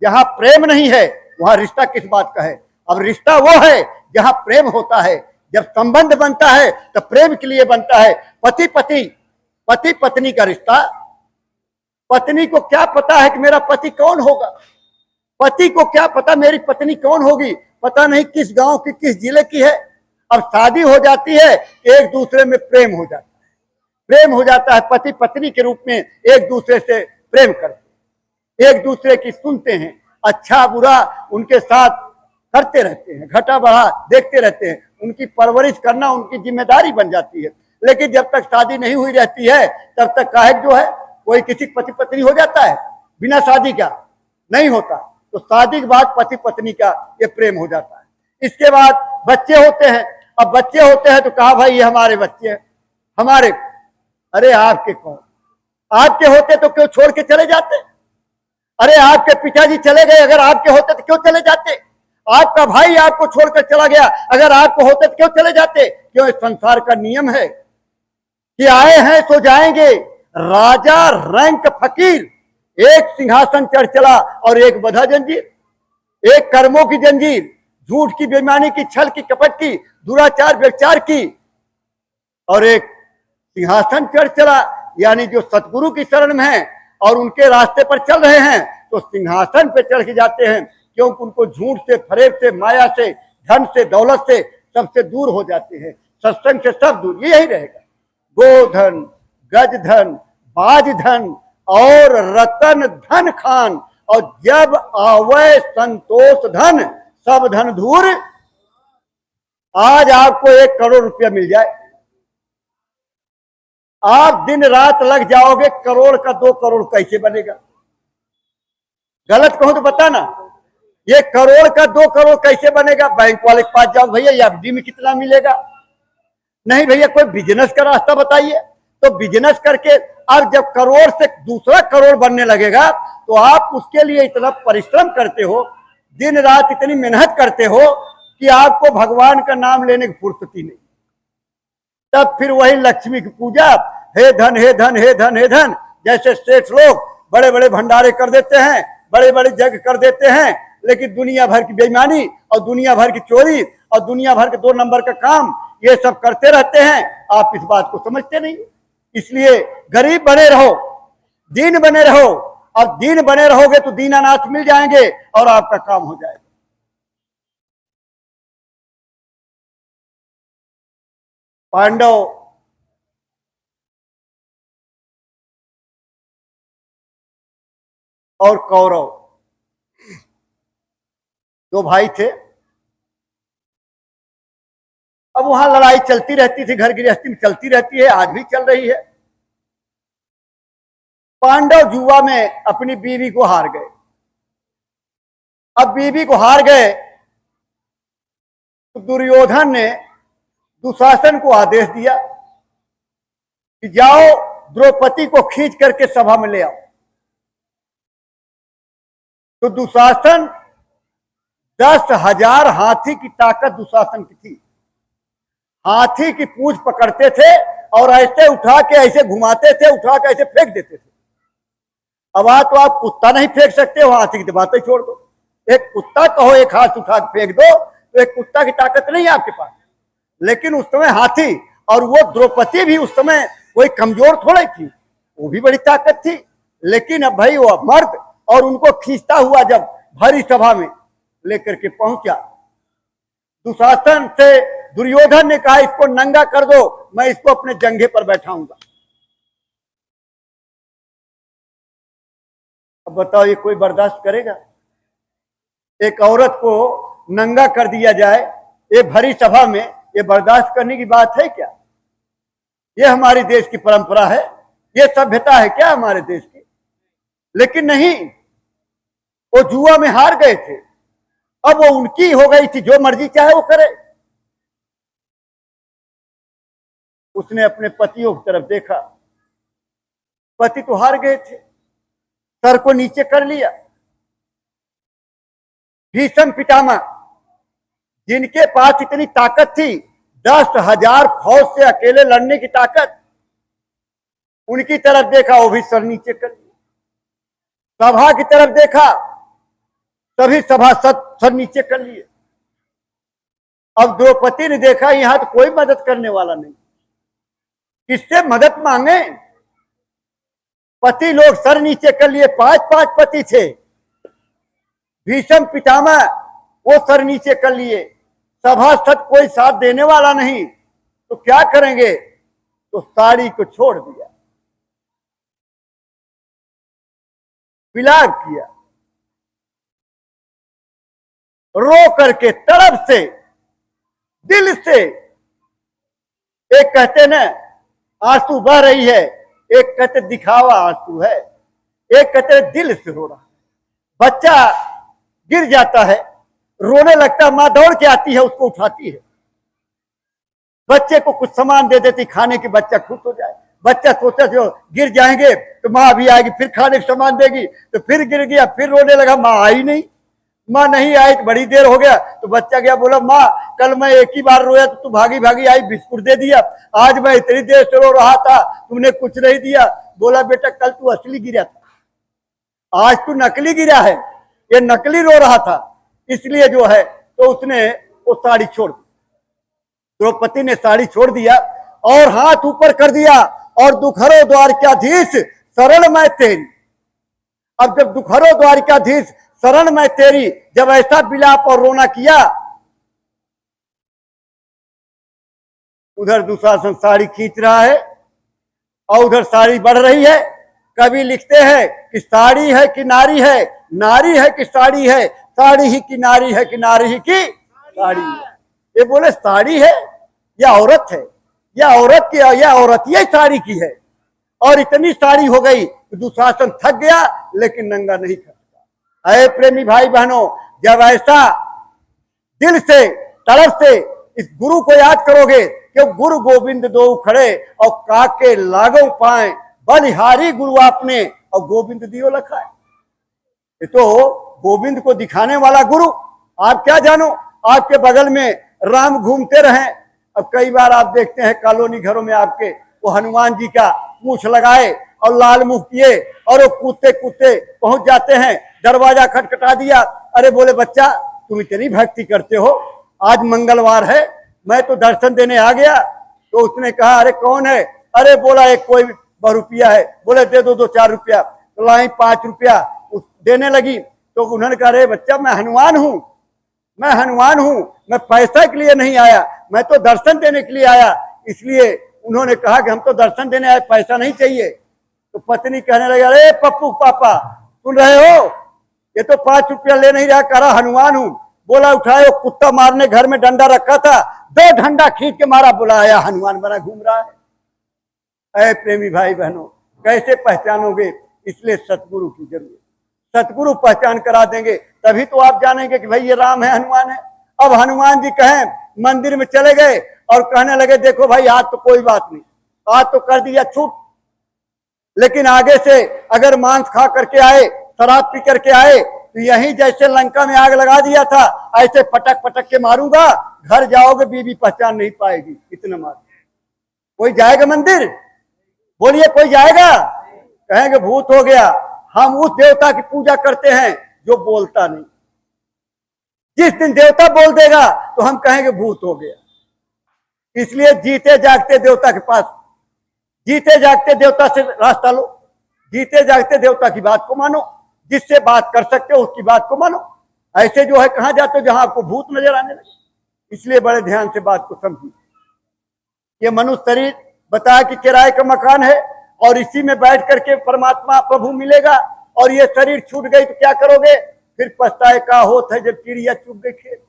जहां प्रेम नहीं है वहां रिश्ता किस बात का है? अब रिश्ता वो है जहां प्रेम होता है। जब संबंध बनता है तो प्रेम के लिए बनता है। पति पत्नी का रिश्ता, पत्नी को क्या पता है कि मेरा पति कौन होगा? पति को क्या पता मेरी पत्नी कौन होगी? पता नहीं किस गांव की, किस जिले की है। अब शादी हो जाती है, एक दूसरे में प्रेम हो जाता है, प्रेम हो जाता है। पति पत्नी के रूप में एक दूसरे से प्रेम करते, एक दूसरे की सुनते हैं, अच्छा बुरा उनके साथ करते रहते हैं, घटा बढ़ा देखते रहते हैं। उनकी परवरिश करना उनकी जिम्मेदारी बन जाती है। लेकिन जब तक शादी नहीं हुई रहती है तब तक काहे जो है कोई किसी पति पत्नी हो जाता है? बिना शादी का नहीं होता। तो शादी के बाद पति पत्नी का ये प्रेम हो जाता है। इसके बाद बच्चे होते हैं। अब बच्चे होते हैं तो कहा भाई ये हमारे बच्चे हैं, हमारे। अरे आपके कौन? आपके होते तो क्यों छोड़ के चले जाते? अरे आपके पिताजी चले गए, अगर आपके होते तो क्यों चले जाते? आपका भाई आपको छोड़कर चला गया, अगर आपको होते तो क्यों चले जाते? क्यों? इस संसार का नियम है कि आए हैं सो जाएंगे। राजा रैंक फकीर, एक सिंहासन चढ़ चला और एक बंधा जंजीर, एक कर्मों की जंजीर, झूठ की, बेईमानी की, छल की, कपट की, दुराचार व्यभिचार की, और एक सिंहासन चढ़ चला। यानी जो सतगुरु की शरण में है और उनके रास्ते पर चल रहे हैं तो सिंहासन पे चढ़ के जाते हैं, क्योंकि उनको झूठ से, फरेब से, माया से, धन से, दौलत से सबसे दूर हो जाते हैं। सत्संग से सब दूर। यही रहेगा। गोधन, गज धन, बाज धन और रतन धन खान, और जब आवे संतोष धन सब धन धूर। आज आपको 1 करोड़ रुपया मिल जाए, आप दिन रात लग जाओगे, करोड़ का 2 करोड़ कैसे बनेगा? गलत कहूं तो बताना, ये करोड़ का 2 करोड़ कैसे बनेगा? बैंक वाले के पास जाओ, भैया एफडी में कितना मिलेगा? नहीं भैया, कोई बिजनेस का रास्ता बताइए। तो बिजनेस करके अब जब करोड़ से दूसरा करोड़ बनने लगेगा तो आप उसके लिए इतना परिश्रम करते हो, दिन रात इतनी मेहनत करते हो कि आपको भगवान का नाम लेने की फुर्सत ही नहीं। तब फिर वही लक्ष्मी की पूजा, हे धन हे धन हे धन हे धन। जैसे सेठ लोग बड़े बड़े भंडारे कर देते हैं, बड़े बड़े जग कर देते हैं, लेकिन दुनिया भर की बेईमानी और दुनिया भर की चोरी और दुनिया भर के 2 नंबर का काम ये सब करते रहते हैं। आप इस बात को समझते नहीं। इसलिए गरीब बने रहो, दीन बने रहो। अब दीन बने रहोगे तो दीनानाथ मिल जाएंगे और आपका काम हो जाएगा। पांडव और कौरव 2 भाई थे। अब वहां लड़ाई चलती रहती थी, घर गृहस्थी में चलती रहती है, आज भी चल रही है। पांडव जुआ में अपनी बीवी को हार गए। अब बीवी को हार गए तो दुर्योधन ने दुशासन को आदेश दिया कि जाओ द्रौपदी को खींच करके सभा में ले आओ। तो दुशासन 10,000 हाथी की ताकत दुशासन की थी। हाथी की पूंछ पकड़ते थे और ऐसे उठा के ऐसे घुमाते थे, उठा के ऐसे फेंक देते थे। अब तो आप कुत्ता नहीं फेंक सकते हो, हाथी की बातें छोड़ दो। एक कुत्ता कहो एक हाथ उठा के फेंक दो तो एक कुत्ता की ताकत नहीं है आपके पास। लेकिन उस समय हाथी, और वो द्रौपदी भी उस समय कोई कमजोर थोड़ी थी, वो भी बड़ी ताकत थी। लेकिन अब भाई वो मर्द, और उनको खींचता हुआ जब भरी सभा में लेकर के पहुंचा, दुशासन से दुर्योधन ने कहा इसको नंगा कर दो, मैं इसको अपने जंघे पर बैठाऊंगा। अब बताओ ये कोई बर्दाश्त करेगा? एक औरत को नंगा कर दिया जाए ये भरी सभा में, ये बर्दाश्त करने की बात है क्या? ये हमारे देश की परंपरा है, ये सभ्यता है क्या हमारे देश की? लेकिन नहीं, वो जुआ में हार गए थे। अब वो उनकी हो गई थी, जो मर्जी चाहे वो करे। उसने अपने पतियों की तरफ देखा, पति तो हार गए थे, सर को नीचे कर लिया। भीष्म पितामह जिनके पास इतनी ताकत थी, 10,000 फौज से अकेले लड़ने की ताकत, उनकी तरफ देखा, वो भी सर नीचे कर लिया। सभा की तरफ देखा, तभी सभासद सर नीचे कर लिए। अब द्रौपदी ने देखा यहां तो कोई मदद करने वाला नहीं, किससे मदद मांगे। पति लोग सर नीचे कर लिए, 5 पति थे। भीष्म पितामह वो सर नीचे कर लिए। सभासद कोई साथ देने वाला नहीं, तो क्या करेंगे, तो साड़ी को छोड़ दिया, विलाप किया, रो करके तड़प से, दिल से। एक कहते ना आंसू बह रही है, एक कहते दिखावा आंसू है, एक कहते दिल से रो रहा है। बच्चा गिर जाता है, रोने लगता है, मां दौड़ के आती है, उसको उठाती है, बच्चे को कुछ सामान दे देती खाने की, बच्चा खुश हो जाए। बच्चा सोचा जो गिर जाएंगे तो माँ अभी आएगी, फिर खाने का सामान देगी, तो फिर गिर गया, फिर रोने लगा, माँ आई नहीं, माँ नहीं आई तो बड़ी देर हो गया। तो बच्चा गया, बोला माँ कल मैं एक ही बार रोया तो तू भागी भागी आई, बिस्कुट दे दिया, आज मैं इतनी देर से रो रहा था, तुमने कुछ नहीं दिया। बोला बेटा कल तू असली गिरा था, आज तू नकली गिरा है, ये नकली रो रहा था, इसलिए जो है। तो उसने वो साड़ी छोड़ दी, द्रौपदी ने साड़ी छोड़ दिया और हाथ ऊपर कर दिया, और दुखरो द्वारकाधीश शरण मैं तेरी। अब जब दुखरो द्वारकाधीश शरण मैं तेरी, जब ऐसा विलाप और रोना किया, उधर दुशासन साड़ी खींच रहा है और उधर साड़ी बढ़ रही है। कवि लिखते हैं कि साड़ी है कि नारी है, नारी है कि साड़ी है, साड़ी ही की नारी है कि नारी ही की साड़ी है। ये बोले साड़ी है या औरत है, या औरत की, या औरत ये साड़ी की है। और इतनी साड़ी हो गई कि दुशासन थक गया, लेकिन नंगा नहीं खड़ा। अरे प्रेमी भाई बहनों, जब ऐसा दिल से तरफ से इस गुरु को याद करोगे कि गुरु गोविंद दो खड़े और काके लागो पाए, बलिहारी गुरु आपने और गोविंद दियो लखाए। ये तो गोविंद को दिखाने वाला गुरु। आप क्या जानो, आपके बगल में राम घूमते रहे। अब कई बार आप देखते हैं कॉलोनी घरों में आपके, वो हनुमान जी का मूछ लगाए और लाल मुंह किए, और वो कूदते कूदते पहुंच जाते हैं, दरवाजा खटखटा दिया। अरे बोले बच्चा तुम इतनी भक्ति करते हो, आज मंगलवार है, मैं तो दर्शन देने आ गया। तो उसने कहा अरे कौन है, अरे बोला एक कोई रुपया है। बोले दे दो 2-4 रुपया। तो लाई 5 रुपया देने लगी। तो उन्होंने कहा अरे बच्चा मैं हनुमान हूं, मैं हनुमान हूं, मैं पैसा के लिए नहीं आया, मैं तो दर्शन देने के लिए आया। इसलिए उन्होंने कहा कि हम तो दर्शन देने आए, पैसा नहीं चाहिए। तो पत्नी कहने लगी अरे पप्पू पापा सुन रहे हो, ये तो 5 रुपया ले नहीं रहा, कह रहा हनुमान हूं। बोला उठाए, कुत्ता मारने घर में डंडा रखा था, 2 डंडा खींच के मारा, बुलाया हनुमान बना घूम रहा है। ऐ प्रेमी भाई बहनों, कैसे पहचानोगे, इसलिए सतगुरु की जरूरत। सतगुरु पहचान करा देंगे, तभी तो आप जानेंगे कि भाई ये राम है हनुमान है। अब हनुमान जी कहें मंदिर में चले गए और कहने लगे देखो भाई आज तो कोई बात नहीं, आज तो कर दिया छूट, लेकिन आगे से अगर मांस खा करके आए, शराब पी करके आए, तो यही जैसे लंका में आग लगा दिया था, ऐसे पटक पटक के मारूंगा, घर जाओगे बीवी पहचान नहीं पाएगी, इतना मार। कोई जाएगा मंदिर, बोलिए कोई जाएगा, कहेंगे भूत हो गया। हम उस देवता की पूजा करते हैं जो बोलता नहीं। जिस दिन देवता बोल देगा तो हम कहेंगे भूत हो गया। इसलिए जीते जागते देवता के पास, जीते जागते देवता से रास्ता लो, जीते जागते देवता की बात को मानो, जिससे बात कर सकते हो उसकी बात को मानो। ऐसे जो है कहां जाते हो जहां आपको भूत नजर आने लगे। इसलिए बड़े ध्यान से बात को समझिए। ये मनुष्य शरीर बताया कि किराए का मकान है, और इसी में बैठ करके परमात्मा प्रभु मिलेगा। और ये शरीर छूट गई तो क्या करोगे, फिर पछताए का होत है जब चिड़िया चुग गई खेत,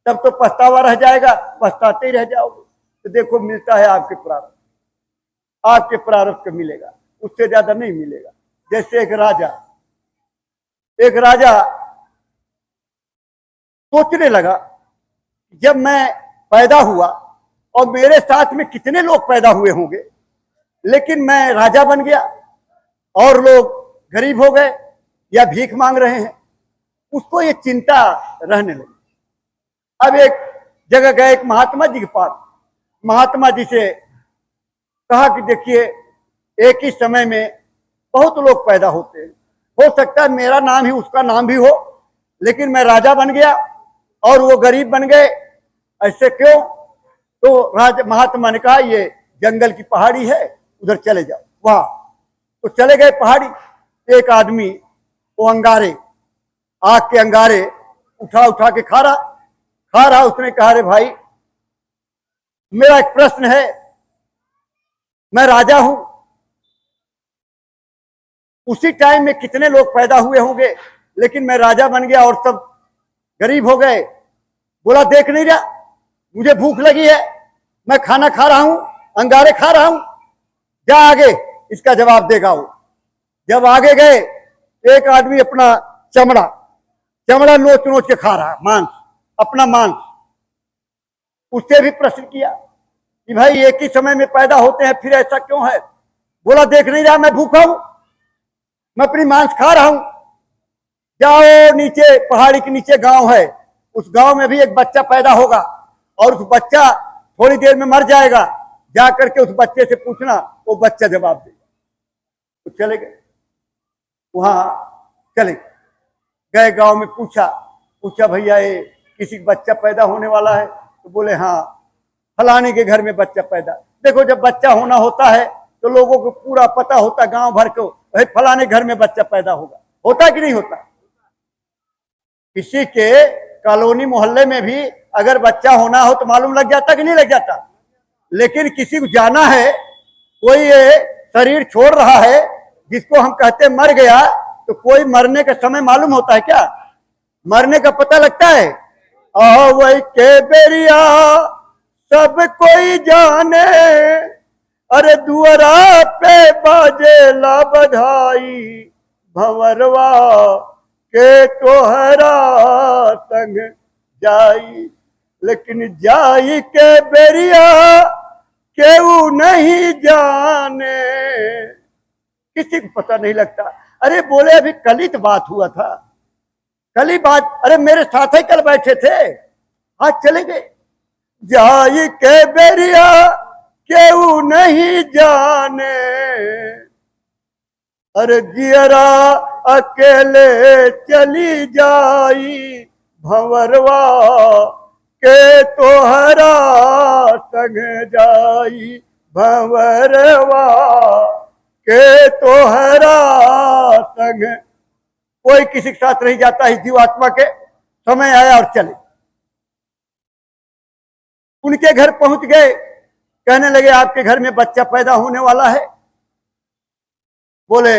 तब तो पछतावा रह जाएगा, पछताते ही रह जाओगे। तो देखो मिलता है आपके प्रारब्ध, आपके प्रारब्ध को मिलेगा, उससे ज्यादा नहीं मिलेगा। जैसे एक राजा सोचने लगा जब मैं पैदा हुआ और मेरे साथ में कितने लोग पैदा हुए होंगे, लेकिन मैं राजा बन गया और लोग गरीब हो गए या भीख मांग रहे हैं। उसको ये चिंता रहने लगी। अब एक जगह गए एक महात्मा जी के पास, महात्मा जी से कहा कि देखिए एक ही समय में बहुत लोग पैदा होते हैं। हो सकता है मेरा नाम ही उसका नाम भी हो, लेकिन मैं राजा बन गया और वो गरीब बन गए। ऐसे क्यों? तो महात्मा ने कहा ये जंगल की पहाड़ी है, उधर चले जाओ। वहां तो चले गए पहाड़ी। एक आदमी वो अंगारे, आग के अंगारे उठा उठा के खा रहा। उसने कहा रे भाई, मेरा एक प्रश्न है, मैं राजा हूं, उसी टाइम में कितने लोग पैदा हुए होंगे, लेकिन मैं राजा बन गया और सब गरीब हो गए। बोला देख नहीं रहा, मुझे भूख लगी है, मैं खाना खा रहा हूं, अंगारे खा रहा हूं, जा आगे, इसका जवाब देगा वो। जब आगे गए, एक आदमी अपना चमड़ा नोच नोच के खा रहा, मांस, अपना मांस। उससे भी प्रश्न किया कि भाई एक ही समय में पैदा होते हैं, फिर ऐसा क्यों है? बोला देख नहीं रहा, मैं भूखा हूं, मैं अपनी मांस खा रहा हूं। जाओ नीचे, पहाड़ी के नीचे गांव है, उस गांव में भी एक बच्चा पैदा होगा और उस बच्चा थोड़ी देर में मर जाएगा। जा करके उस बच्चे से पूछना, वो बच्चा जवाब देगा। तो चले गए, वहां चले गए, गांव में पूछा भैया ये किसी बच्चा पैदा होने वाला है? तो बोले हाँ, फलाने के घर में बच्चा पैदा। देखो जब बच्चा होना होता है तो लोगों को पूरा पता होता, गांव भर को, भाई फलाने घर में बच्चा पैदा होता कि नहीं होता? किसी के कॉलोनी मोहल्ले में भी अगर बच्चा होना हो तो मालूम लग जाता कि नहीं लग जाता? लेकिन किसी को जाना है, कोई ये शरीर छोड़ रहा है जिसको हम कहते मर गया, तो कोई मरने का समय मालूम होता है क्या? मरने का पता लगता है? वही के बेरिया सब कोई जाने, अरे दुआरा पे बाजे ला बधाई, भंवरवा के तोहरा संग जाई, लेकिन जाई के बेरिया केहू नहीं जाने, किसी को पता नहीं लगता। अरे बोले अभी कल ही तो बात हुआ था, कल ही बात, अरे मेरे साथ ही कल बैठे थे, आज चले गए। जाई के बेरिया केहू नहीं जाने, अरे जियरा अकेले चली जाई, भंवरवा के तोहरा संग जाई, भंवरवा के तोहरा संग। कोई किसी के साथ नहीं जाता है, जीवात्मा के समय आया और चले। उनके घर पहुंच गए, कहने लगे आपके घर में बच्चा पैदा होने वाला है। बोले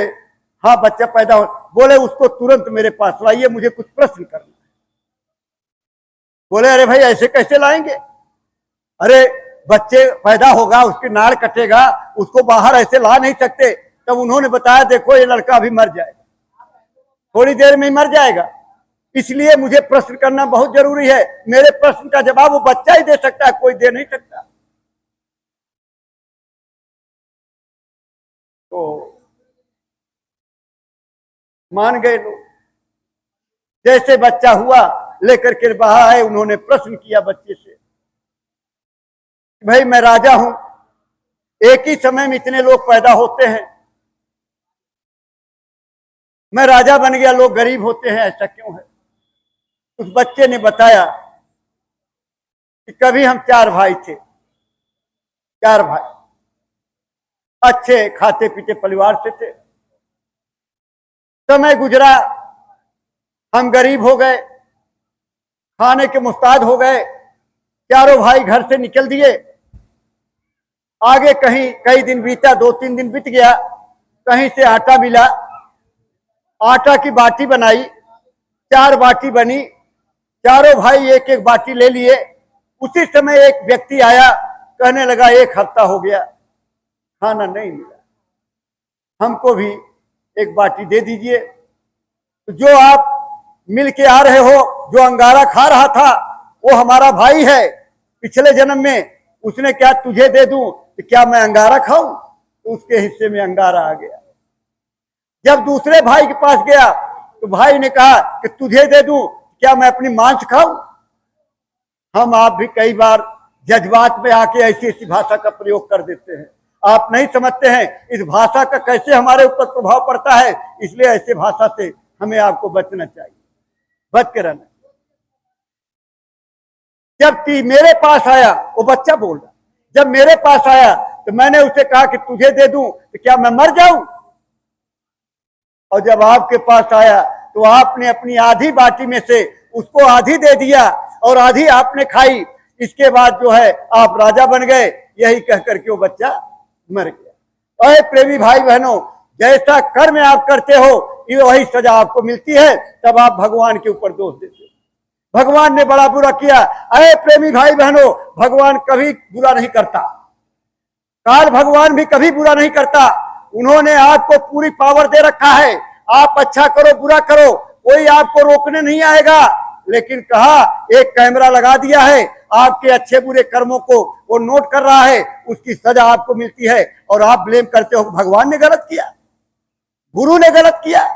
हाँ बच्चा पैदा हो। बोले उसको तुरंत मेरे पास लाइए, मुझे कुछ प्रश्न करना है। बोले अरे भाई ऐसे कैसे लाएंगे? अरे बच्चे पैदा होगा, उसकी नाड़ कटेगा, उसको बाहर ऐसे ला नहीं सकते। तब उन्होंने बताया देखो ये लड़का अभी मर जाएगा, थोड़ी देर में ही मर जाएगा, इसलिए मुझे प्रश्न करना बहुत जरूरी है। मेरे प्रश्न का जवाब वो बच्चा ही दे सकता है, कोई दे नहीं सकता। तो मान गए लोग। जैसे बच्चा हुआ, लेकर के बाहर आए, उन्होंने प्रश्न किया बच्चे से, भाई मैं राजा हूं, एक ही समय में इतने लोग पैदा होते हैं, मैं राजा बन गया, लोग गरीब होते हैं, ऐसा क्यों है? उस बच्चे ने बताया कि कभी हम 4 भाई थे, 4 भाई, अच्छे खाते पीते परिवार से थे। समय गुजरा, हम गरीब हो गए, खाने के मुस्ताद हो गए, चारों भाई घर से निकल दिए। आगे कहीं कई दिन बीता, 2-3 दिन बीत गया, कहीं से आटा मिला, आटा की बाटी बनाई, 4 बाटी बनी, चारों भाई एक एक बाटी ले लिए। उसी समय एक व्यक्ति आया, कहने लगा 1 हफ्ता हो गया खाना नहीं मिला, हमको भी एक बाटी दे दीजिए। तो जो आप मिल के आ रहे हो, जो अंगारा खा रहा था, वो हमारा भाई है, पिछले जन्म में उसने क्या तुझे दे दूं, तो क्या मैं अंगारा खाऊं? तो उसके हिस्से में अंगारा आ गया। जब दूसरे भाई के पास गया तो भाई ने कहा कि तुझे दे दूं, क्या मैं अपनी मांस खाऊं? हम आप भी कई बार जज्बात में आके ऐसी ऐसी भाषा का प्रयोग कर देते हैं। आप नहीं समझते हैं इस भाषा का कैसे हमारे ऊपर प्रभाव पड़ता है, इसलिए ऐसे भाषा से हमें आपको बचना चाहिए, बच के रहना। जब मेरे पास आया, वो बच्चा बोल रहा, जब मेरे पास आया तो मैंने उसे कहा कि तुझे दे दूं तो क्या मैं मर जाऊं? और जब आपके पास आया तो आपने अपनी आधी बाटी में से उसको आधी दे दिया और आधी आपने खाई। इसके बाद जो है आप राजा बन गए। यही कह करके वो बच्चा मर गया। और प्रेमी भाई बहनों, जैसा कर्म आप करते हो ये वही सजा आपको मिलती है। तब आप भगवान के ऊपर दोष देते हो, भगवान ने बड़ा बुरा किया। अरे प्रेमी भाई बहनों, भगवान कभी बुरा नहीं करता, काल भगवान भी कभी बुरा नहीं करता। उन्होंने आपको पूरी पावर दे रखा है, आप अच्छा करो बुरा करो कोई आपको रोकने नहीं आएगा। लेकिन कहा एक कैमरा लगा दिया है, आपके अच्छे बुरे कर्मों को वो नोट कर रहा है, उसकी सजा आपको मिलती है। और आप ब्लेम करते हो भगवान ने गलत किया, गुरु ने गलत किया।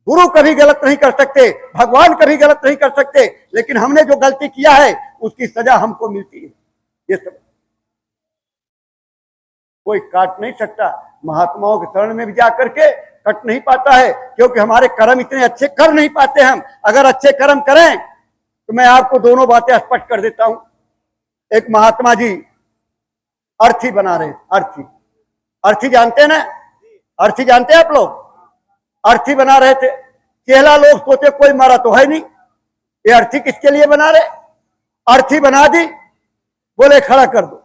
गुरु कभी गलत नहीं कर सकते, भगवान कभी गलत नहीं कर सकते, लेकिन हमने जो गलती किया है उसकी सजा हमको मिलती है। ये सब कोई काट नहीं सकता। महात्माओं के शरण में भी जाकर के कट नहीं पाता है, क्योंकि हमारे कर्म इतने अच्छे कर नहीं पाते हम। अगर अच्छे कर्म करें तो मैं आपको दोनों बातें स्पष्ट कर देता हूं। एक महात्मा जी अर्थी बना रहे, अर्थी, अर्थी जानते हैं ना, अर्थी जानते हैं आप लोग? अर्थी बना रहे थे। चेहला लोग सोचे कोई मारा तो है नहीं, ये अर्थी किसके लिए बना रहे? अर्थी बना दी, बोले खड़ा कर दो,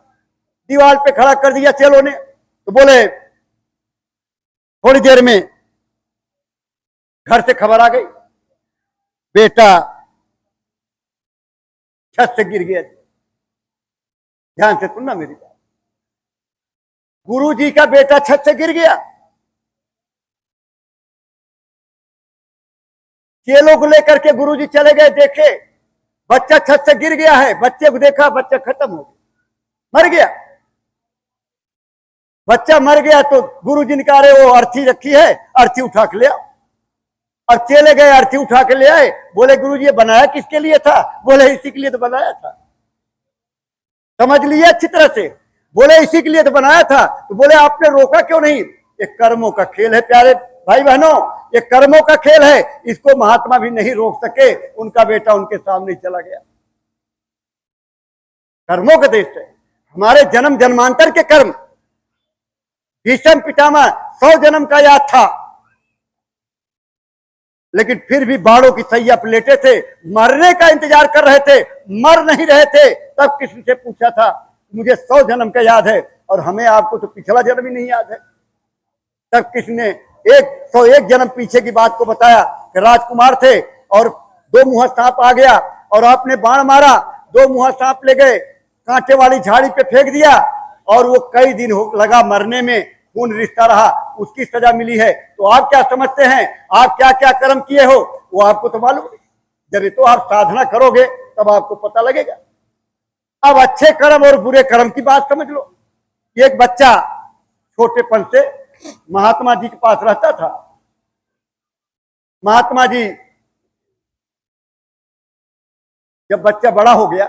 दीवार पे खड़ा कर दिया चेलों ने। तो बोले थोड़ी देर में घर से खबर आ गई, बेटा छत से गिर गया। ध्यान से सुनना मेरी बात, गुरुजी का बेटा छत से गिर गया। चेलों को लेकर के गुरुजी चले गए, देखे बच्चा छत से गिर गया है। बच्चे को देखा, बच्चा खत्म हो गया, मर गया। बच्चा मर गया तो गुरुजी ने कहा अरे वो अर्थी रखी है, अर्थी उठा के ले आओ। और चले गए, अर्थी उठा के ले आए। बोले गुरुजी ये बनाया किसके लिए था? बोले इसी के लिए तो बनाया था। समझ लिए अच्छी तरह से? बोले इसी के लिए तो बनाया था। तो बोले आपने रोका क्यों नहीं? ये कर्मों का खेल है प्यारे भाई बहनों, ये कर्मों का खेल है, इसको महात्मा भी नहीं रोक सके। उनका बेटा उनके सामने चला गया। कर्मों का देश है, हमारे जन्म जन्मांतर के कर्म। भीष्म पितामह 100 जन्म का याद था, लेकिन फिर भी बाड़ों की सैया पर लेटे थे, मरने का इंतजार कर रहे थे, मर नहीं रहे थे। तब किसी से पूछा था मुझे 100 जन्म का याद है, और हमें आपको तो पिछला जन्म ही नहीं याद है। तब किसी ने 101 जन्म पीछे की बात को बताया कि राजकुमार थे और 2 मुंहा सांप आ गया और आपने बाण मारा, 2 मुंहा सांप ले गए, कांटे वाली झाड़ी पे फेंक दिया, और वो कई दिन लगा मरने में, खून रिश्ता रहा, उसकी सजा मिली है। तो आप क्या समझते हैं, आप क्या क्या कर्म किए हो वो आपको तो मालूम नहीं। जब तो आप साधना करोगे तब आपको पता लगेगा। अब अच्छे कर्म और बुरे कर्म की बात समझ लो। एक बच्चा छोटेपन से महात्मा जी के पास रहता था। महात्मा जी जब बच्चा बड़ा हो गया,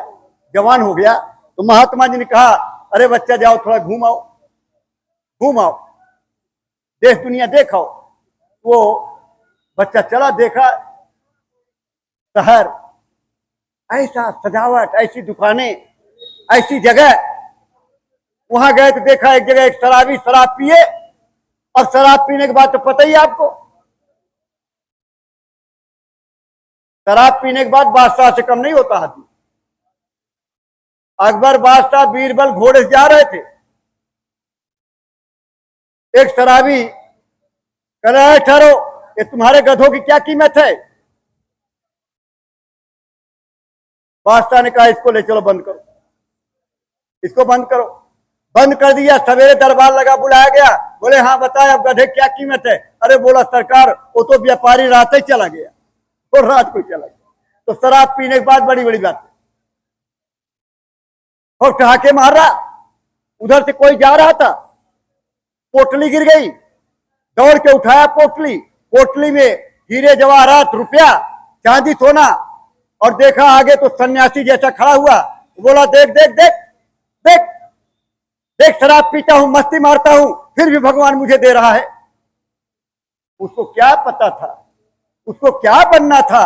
जवान हो गया, तो महात्मा जी ने कहा अरे बच्चा जाओ थोड़ा घूम आओ, घूम आओ, देश दुनिया देखो। वो बच्चा चला, देखा शहर, ऐसा सजावट, ऐसी दुकानें, ऐसी जगह। वहां गए तो देखा एक जगह एक शराबी शराब पिए, और शराब पीने के बाद तो पता ही आपको, शराब पीने के बाद बादशाह से कम नहीं होता आदमी। अकबर बादशाह बीरबल घोड़े से जा रहे थे, एक शराबी कह रहा है ठहरो, ये तुम्हारे गधों की क्या कीमत है? बादशाह ने कहा इसको ले चलो, बंद करो, इसको बंद करो। बंद कर दिया। सवेरे दरबार लगा, बुलाया गया, बोले हाँ बताए अब गधे क्या कीमत है? अरे बोला सरकार वो तो व्यापारी रात ही चला गया, और रात को चला गया। तो शराब पीने के बाद बड़ी बड़ी बात है, और ठहाके मार रहा। उधर से कोई जा रहा था, पोटली गिर गई, दौड़ के उठाया पोटली, पोटली में हीरे जवाहरात, रुपया, चांदी, सोना, और देखा आगे तो सन्यासी जैसा खड़ा हुआ। बोला देख देख देख देख, देख शराब पीता हूं, मस्ती मारता हूं, फिर भी भगवान मुझे दे रहा है। उसको क्या पता था, उसको क्या बनना था।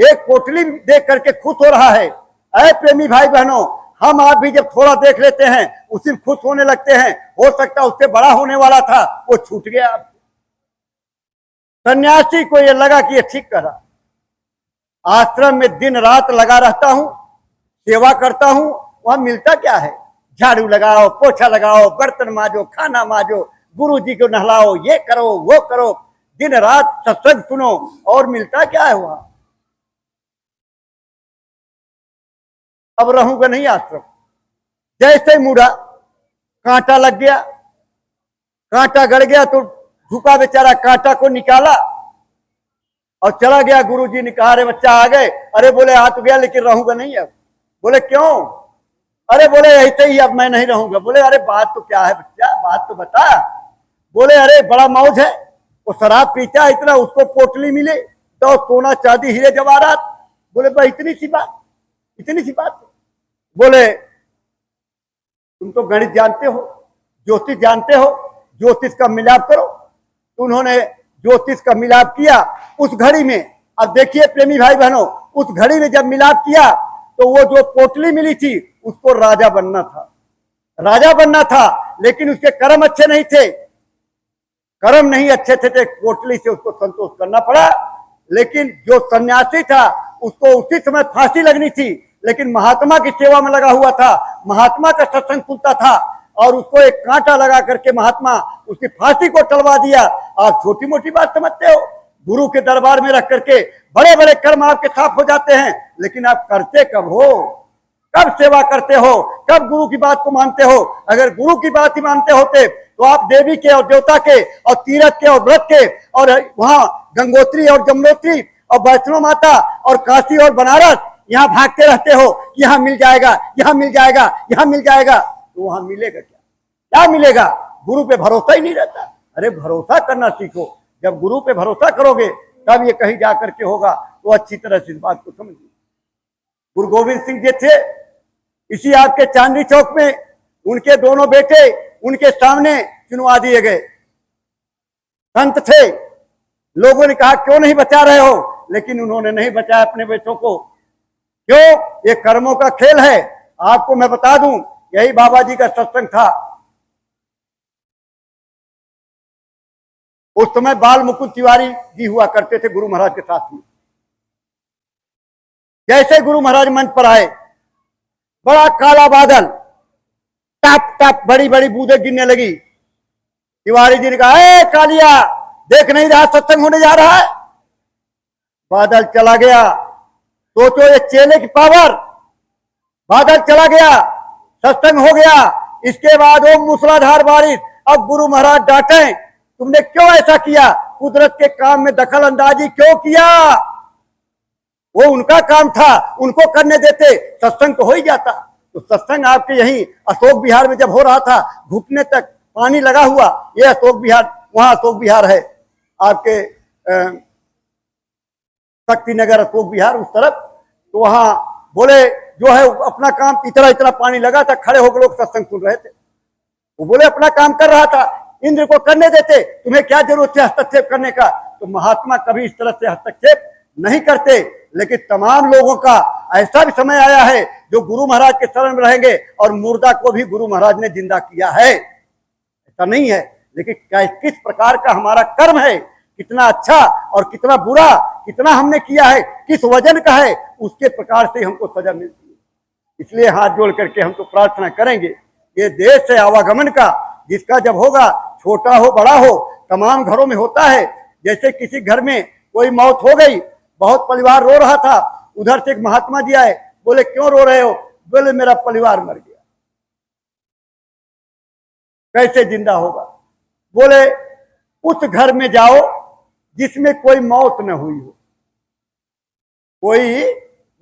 एक पोटली देख करके खुश हो रहा है। अरे प्रेमी भाई बहनों, हम आप भी जब थोड़ा देख लेते हैं उसी में खुश होने लगते हैं। हो सकता है उससे बड़ा होने वाला था, वो छूट गया। सन्यासी को ये लगा कि ये ठीक करा। आश्रम में दिन रात लगा रहता हूं, सेवा करता हूं, वहां मिलता क्या है? झाड़ू लगाओ, पोछा लगाओ, बर्तन माजो, खाना माजो, गुरु जी को नहलाओ, ये करो वो करो, दिन रात सत्संग सुनो, और मिलता क्या है वहां? अब रहूंगा नहीं आश्रम। जैसे मुड़ा, कांटा लग गया, कांटा गड़ गया तो झुका बेचारा, कांटा को निकाला और चला गया। गुरुजी ने कहा, अरे बच्चा आ गए? अरे बोले आ तो गया, लेकिन रहूंगा नहीं अब। बोले क्यों? अरे बोले ऐसे ही, अब मैं नहीं रहूंगा। बोले अरे बात तो क्या है बच्चा, बात तो बता। बोले अरे बड़ा मौज है, वो शराब पीता है इतना, उसको पोटली मिले तो सोना चांदी हीरे जवाहरात। बोले भाई इतनी सी बात, इतनी सी बात। बोले तुम तो गणित जानते हो, ज्योतिष जानते हो, ज्योतिष का मिलाप करो। तो उन्होंने ज्योतिष का मिलाप किया उस घड़ी में। अब देखिए प्रेमी भाई बहनों, उस घड़ी में जब मिलाप किया तो वो जो पोटली मिली थी उसको राजा बनना था, राजा बनना था, लेकिन उसके कर्म अच्छे नहीं थे। कर्म नहीं अच्छे थे तो पोटली से उसको संतोष करना पड़ा। लेकिन जो सन्यासी था उसको उसी समय फांसी लगनी थी, लेकिन महात्मा की सेवा में लगा हुआ था, महात्मा का सत्संग सुनता था, और उसको एक कांटा लगा करके महात्मा उसकी फांसी को टलवा दिया। आप छोटी मोटी बात समझते हो? गुरु के दरबार में रख करके बड़े बड़े कर्म आपके साफ हो जाते हैं, लेकिन आप करते कब हो? कब सेवा करते हो? कब गुरु की बात को मानते हो? अगर गुरु की बात ही मानते होते तो आप देवी के और देवता के और तीरथ के और व्रत के और वहां गंगोत्री और जमुनोत्री और वैष्णो माता और काशी और बनारस यहाँ भागते रहते हो, यहाँ मिल जाएगा, यहाँ मिल जाएगा, यहाँ मिल जाएगा। तो वहां मिलेगा क्या? क्या मिलेगा? गुरु पे भरोसा ही नहीं रहता। अरे भरोसा करना सीखो। जब गुरु पे भरोसा करोगे तब ये कहीं जाकर के होगा। तो अच्छी तरह से इस बात को समझिए। गुरु गोविंद सिंह जी थे इसी आपके चांदनी चौक में, उनके दोनों बेटे उनके सामने चुनवा दिए गए। संत थे, लोगों ने कहा क्यों नहीं बचा रहे हो, लेकिन उन्होंने नहीं बचाया अपने बेटों को। क्यों? ये कर्मों का खेल है। आपको मैं बता दूं, यही बाबा जी का सत्संग था। उस समय बाल मुकुंद तिवारी जी हुआ करते थे गुरु महाराज के साथ में। जैसे गुरु महाराज मंच पर आए, बड़ा काला बादल, टप टप बड़ी बड़ी बूंदें गिरने लगी। तिवारी जी ने कहा, ए कालिया, देख नहीं रहा सत्संग होने जा रहा है? बादल चला गया। सोचो ये चेले की पावर। बादल चला गया, सत्संग हो गया। इसके बाद वो मूसलाधार बारिश। अब गुरु महाराज डांटे, तुमने क्यों ऐसा किया? कुदरत के काम में दखल अंदाजी क्यों किया? वो उनका काम था, उनको करने देते, सत्संग तो हो ही जाता। तो सत्संग आपके यहीं अशोक विहार में जब हो रहा था, घुटने तक पानी लगा हुआ, ये अशोक विहार, वहां अशोक विहार है आपके शक्तिनगर अशोक विहार उस तरफ। तो वहां बोले जो है अपना काम, इतना इतना पानी लगा था, खड़े होकर लोग सत्संग सुन रहे थे। वो बोले अपना काम कर रहा था, इंद्र को करने देते, तुम्हें क्या जरूरत है हस्तक्षेप करने का? तो महात्मा कभी इस तरह से हस्तक्षेप नहीं करते। लेकिन तमाम लोगों का ऐसा भी समय आया है जो गुरु महाराज के शरण में रहेंगे, और मुर्दा को भी गुरु महाराज ने जिंदा किया है, ऐसा नहीं है। लेकिन किस प्रकार का हमारा कर्म है, कितना अच्छा और कितना बुरा, कितना हमने किया है, किस वजन का है, उसके प्रकार से हमको सजा मिलती है। इसलिए हाथ जोड़ करके हम तो प्रार्थना करेंगे, ये देश है आवागमन का, जिसका जब होगा, छोटा हो बड़ा हो, तमाम घरों में होता है। जैसे किसी घर में कोई मौत हो गई, बहुत परिवार रो रहा था, उधर से एक महात्मा जी आए, बोले क्यों रो रहे हो? बोले मेरा परिवार मर गया। कैसे जिंदा होगा? बोले उस घर में जाओ जिसमें कोई मौत न हुई हो, कोई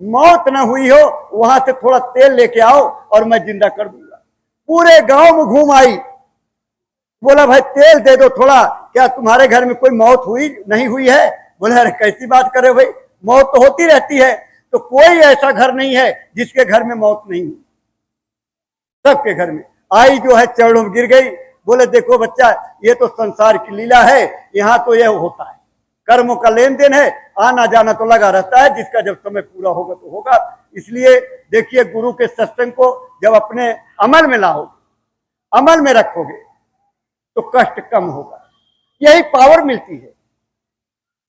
मौत न हुई हो, वहां से थोड़ा तेल लेके आओ और मैं जिंदा कर दूंगा। पूरे गांव में घूम आई, बोला भाई तेल दे दो थोड़ा, क्या तुम्हारे घर में कोई मौत हुई नहीं हुई है? बोले अरे कैसी बात करे भाई, मौत तो होती रहती है। तो कोई ऐसा घर नहीं है जिसके घर में मौत नहीं हुई, सबके घर में। आई जो है चरणों में गिर गई। बोले देखो बच्चा, ये तो संसार की लीला है, यहाँ तो यह होता है, कर्मों का लेन देन है, आना जाना तो लगा रहता है, जिसका जब समय पूरा होगा तो होगा। इसलिए देखिए, गुरु के सत्संग को जब अपने अमल में लाओगे, अमल में रखोगे तो कष्ट कम होगा। यही पावर मिलती है,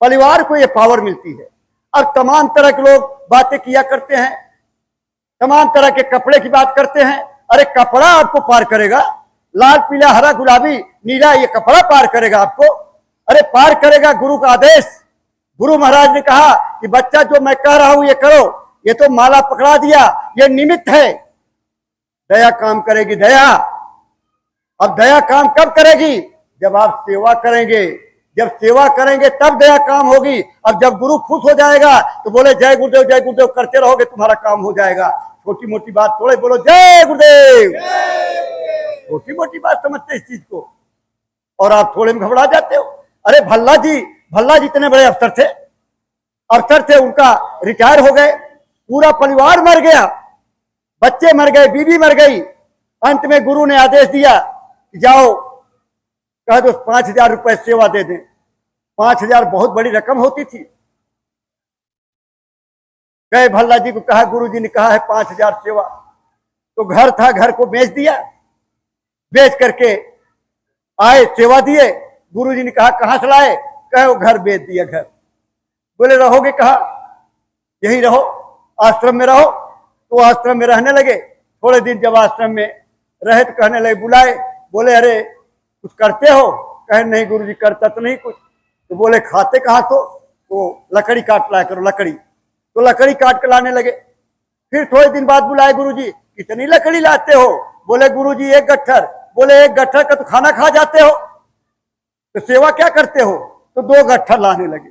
परिवार को यह पावर मिलती है। अब तमाम तरह के लोग बातें किया करते हैं, तमाम तरह के कपड़े की बात करते हैं। अरे कपड़ा आपको पार करेगा, लाल पीला हरा गुलाबी नीला, ये कपड़ा पार करेगा आपको? अरे पार करेगा गुरु का आदेश। गुरु महाराज ने कहा कि बच्चा जो मैं कह रहा हूं ये करो, ये तो माला पकड़ा दिया, ये निमित्त है, दया काम करेगी दया। अब दया काम कब करेगी? जब आप सेवा करेंगे, जब सेवा करेंगे तब दया काम होगी। अब जब गुरु खुश हो जाएगा तो बोले जय गुरुदेव करते रहोगे, तुम्हारा काम हो जाएगा। छोटी मोटी बात थोड़े बोलो जय गुरुदेव, छोटी मोटी बात समझते इस चीज को, और आप थोड़े में घबरा जाते हो। अरे भल्ला जी इतने बड़े अफसर थे, उनका रिटायर हो गए, पूरा परिवार मर गया, बच्चे मर गए, बीवी मर गई। अंत में गुरु ने आदेश दिया कि जाओ कह दो 5,000 रुपए सेवा दे दें। 5,000 बहुत बड़ी रकम होती थी। गए भल्ला जी को कहा, गुरु जी ने कहा है 5,000 सेवा। तो घर था, घर को बेच दिया, बेच करके आए, सेवा दिए। गुरु जी ने कहा कहां से लाए? कहे वो घर बेच दिया। घर बोले रहोगे कहा? यही रहो, आश्रम में रहो। तो आश्रम में रहने लगे। थोड़े दिन जब आश्रम में रहे तो कहने लगे, बुलाए, बोले अरे कुछ करते हो? कहे नहीं गुरु जी, करता तो नहीं कुछ। तो बोले खाते कहाँ? तो लकड़ी काट लाया करो, लकड़ी। तो लकड़ी काट कर लाने लगे। फिर थोड़े दिन बाद बुलाए गुरु जी, कितनी लकड़ी लाते हो? बोले गुरु जी 1 गट्ठर। बोले 1 गट्ठर का तो खाना खा जाते हो, तो सेवा क्या करते हो? तो 2 गट्ठर लाने लगे।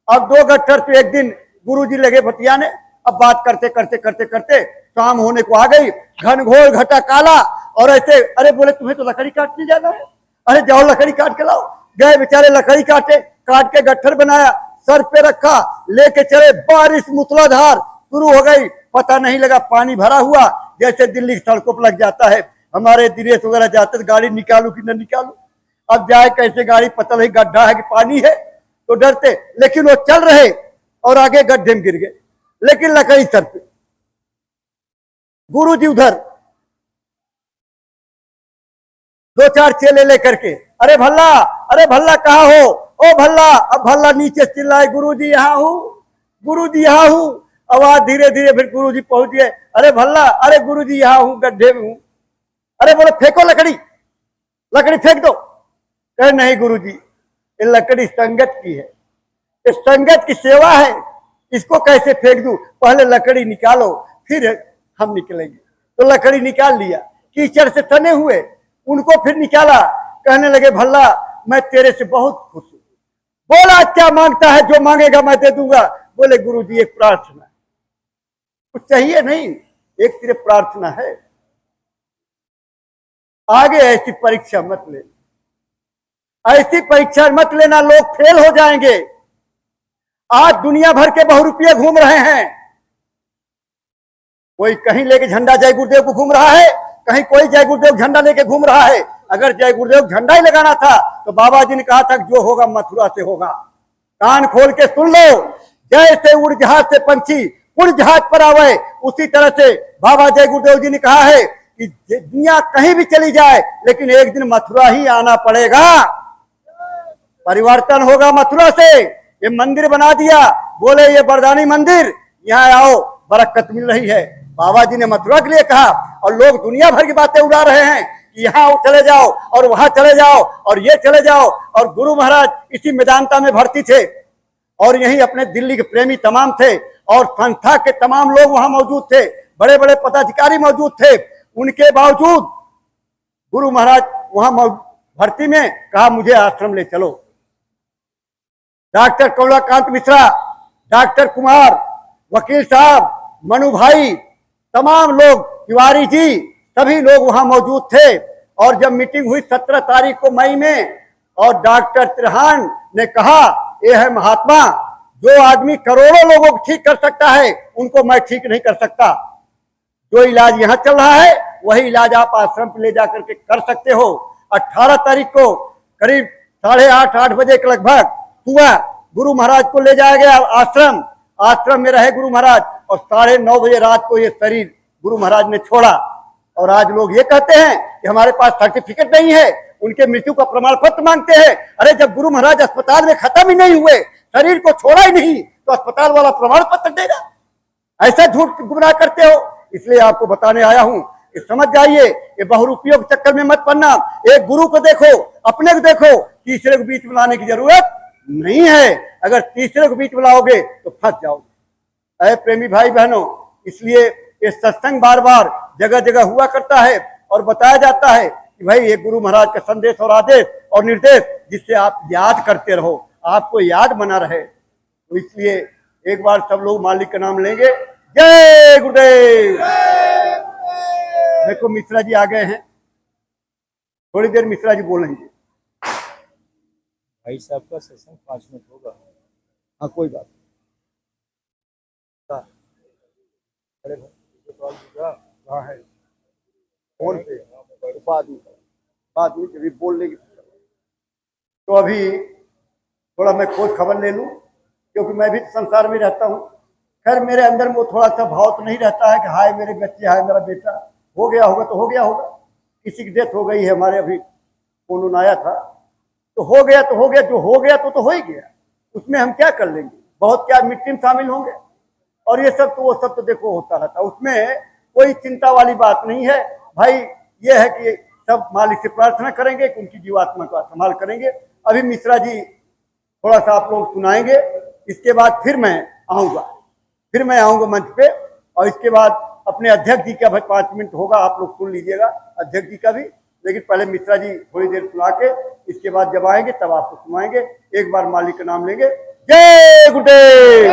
अब 2 गट्ठर तो एक दिन गुरु जी लगे बतियाने। अब बात करते करते करते करते शाम होने को आ गई, घनघोर घटा काला। और ऐसे, अरे बोले तुम्हें तो लकड़ी काटने जाना है, अरे जाओ लकड़ी काट के लाओ। गए बेचारे, लकड़ी काटे, काट के गट्ठर बनाया, सर पे रखा, लेके चले। बारिश मूसलाधार शुरू हो गई, पता नहीं लगा पानी भरा हुआ, जैसे दिल्ली की सड़कों पर लग जाता है। हमारे दिनेश वगैरह जाते तो गाड़ी निकालू कि न निकालू, अब जाए कैसे गाड़ी, पता नहीं गड्ढा है कि पानी है, तो डरते। लेकिन वो चल रहे और आगे गड्ढे में गिर गए, लेकिन लकड़ी सर पे। गुरु जी उधर 2-4 चेले लेकर के, अरे भल्ला कहाँ हो? ओ भल्ला। अब भल्ला नीचे चिल्लाए, गुरु जी यहाँ हूँ, गुरु जी यहाँ हूँ। आवाज धीरे धीरे फिर गुरु जी पहुंच गए। अरे भल्ला, अरे गुरु जी यहाँ हूँ, गड्ढे में हूँ। अरे बोले फेंको लकड़ी, लकड़ी फेंक दो। कहे नहीं गुरु जी, ये लकड़ी संगत की है, ये संगत की सेवा है, इसको कैसे फेंक दूं? पहले लकड़ी निकालो फिर हम निकलेंगे। तो लकड़ी निकाल लिया, कीचड़ से तने हुए, उनको फिर निकाला। कहने लगे भल्ला मैं तेरे से बहुत खुश हूं। बोला क्या मांगता है? जो मांगेगा मैं दे दूंगा। बोले गुरु जी एक प्रार्थना, कुछ चाहिए नहीं, एक सिर्फ प्रार्थना है, आगे ऐसी परीक्षा मत ले, ऐसी परीक्षा मत लेना, लोग फेल हो जाएंगे। आज दुनिया भर के बहुरूपिये घूम रहे हैं, कोई कहीं लेके झंडा जय गुरुदेव को घूम रहा है, कहीं कोई जय गुरुदेव झंडा लेके घूम रहा है। अगर जय गुरुदेव झंडा ही लगाना था तो बाबा जी ने कहा था जो होगा मथुरा से होगा। कान खोल के सुन लो, जैसे उड़ जहाज से पंछी उड़ जहाज पर आवे, उसी तरह से बाबा जय गुरुदेव जी ने कहा है कि दुनिया कहीं भी चली जाए लेकिन एक दिन मथुरा ही आना पड़ेगा, परिवर्तन होगा मथुरा से। ये मंदिर बना दिया, बोले ये बरदानी मंदिर, यहाँ आओ बरकत मिल रही है। बाबा जी ने मथुरा के लिए कहा, और लोग दुनिया भर की बातें उड़ा रहे हैं कि यहाँ चले जाओ और वहां चले जाओ और ये चले जाओ। और गुरु महाराज इसी मैदानता में भर्ती थे, और यही अपने दिल्ली के प्रेमी तमाम थे, और संस्था के तमाम लोग वहां मौजूद थे, बड़े बड़े पदाधिकारी मौजूद थे। उनके बावजूद गुरु महाराज वहां भर्ती में कहा मुझे आश्रम ले चलो। डॉक्टर कमलाकांत मिश्रा, डॉक्टर कुमार, वकील साहब, मनु भाई, तमाम लोग, तिवारी जी, सभी लोग वहां मौजूद थे। और जब मीटिंग हुई 17 तारीख को मई में, और डॉक्टर त्रिहान ने कहा ये है महात्मा, जो आदमी करोड़ों लोगों को ठीक कर सकता है उनको मैं ठीक नहीं कर सकता। जो इलाज यहाँ चल रहा है वही इलाज आप आश्रम पे ले जा करके कर सकते हो। 18 तारीख को करीब 8:30 बजे के लगभग सुबह गुरु महाराज को ले जाया गया आश्रम में रहे गुरु महाराज, और 9:30 बजे रात को ये शरीर गुरु महाराज ने छोड़ा। और आज लोग ये कहते हैं कि हमारे पास सर्टिफिकेट नहीं है, उनके मृत्यु का प्रमाण पत्र मांगते हैं। अरे जब गुरु महाराज अस्पताल में खत्म ही नहीं हुए, शरीर को छोड़ा ही नहीं, तो अस्पताल वाला प्रमाण पत्र देगा? ऐसा झूठ गुमराह करते हो। इसलिए आपको बताने आया हूं कि समझ जाइए, ये बहुरूपियों के चक्कर में मत पड़ना। एक गुरु को देखो, अपने को देखो, तीसरे को बीच में लाने की जरूरत नहीं है। अगर तीसरे को बीच में लाओगे तो फंस जाओगे। अरे प्रेमी भाई बहनों, इसलिए ये सत्संग बार बार जगह जगह हुआ करता है और बताया जाता है कि भाई ये गुरु महाराज का संदेश और आदेश और निर्देश, जिससे आप याद करते रहो, आपको याद बना रहे। तो इसलिए एक बार सब लोग मालिक का नाम लेंगे। जय गुरुदेव। देखो मिश्रा जी आ गए हैं, थोड़ी देर मिश्रा जी बोलेंगे। भाई साहब का सेशन 5 मिनट होगा। हाँ कोई बात नहीं। अरे कहाँ है? फोन पे बाद में कभी बोल लेगी। तो अभी थोड़ा मैं खोज खबर ले लूं, क्योंकि मैं भी संसार में रहता हूं। खैर मेरे अंदर में वो थोड़ा सा भाव तो नहीं रहता है कि हाय मेरे बच्चे, हाय मेरा बेटा। हो गया होगा तो हो गया होगा। किसी की डेथ हो गई है, हमारे अभी फोन आया था, तो हो गया तो हो गया, जो हो गया तो हो ही गया। उसमें हम क्या कर लेंगे? बहुत क्या मिट्टी में शामिल होंगे? और ये सब तो वो सब तो देखो होता रहता, उसमें कोई चिंता वाली बात नहीं है भाई। ये है कि सब मालिक से प्रार्थना करेंगे कि उनकी जीवात्मा का संभाल करेंगे। अभी मिश्रा जी थोड़ा सा आप लोग सुनाएंगे, इसके बाद फिर मैं आऊंगा मंच पे, और इसके बाद अपने अध्यक्ष जी का भाई 5 मिनट होगा, आप लोग सुन लीजिएगा अध्यक्ष जी का भी। लेकिन पहले मिश्रा जी थोड़ी देर सुना के, इसके बाद जब आएंगे तब आपको सुनाएंगे। एक बार मालिक का नाम लेंगे। जय गुरुदेव।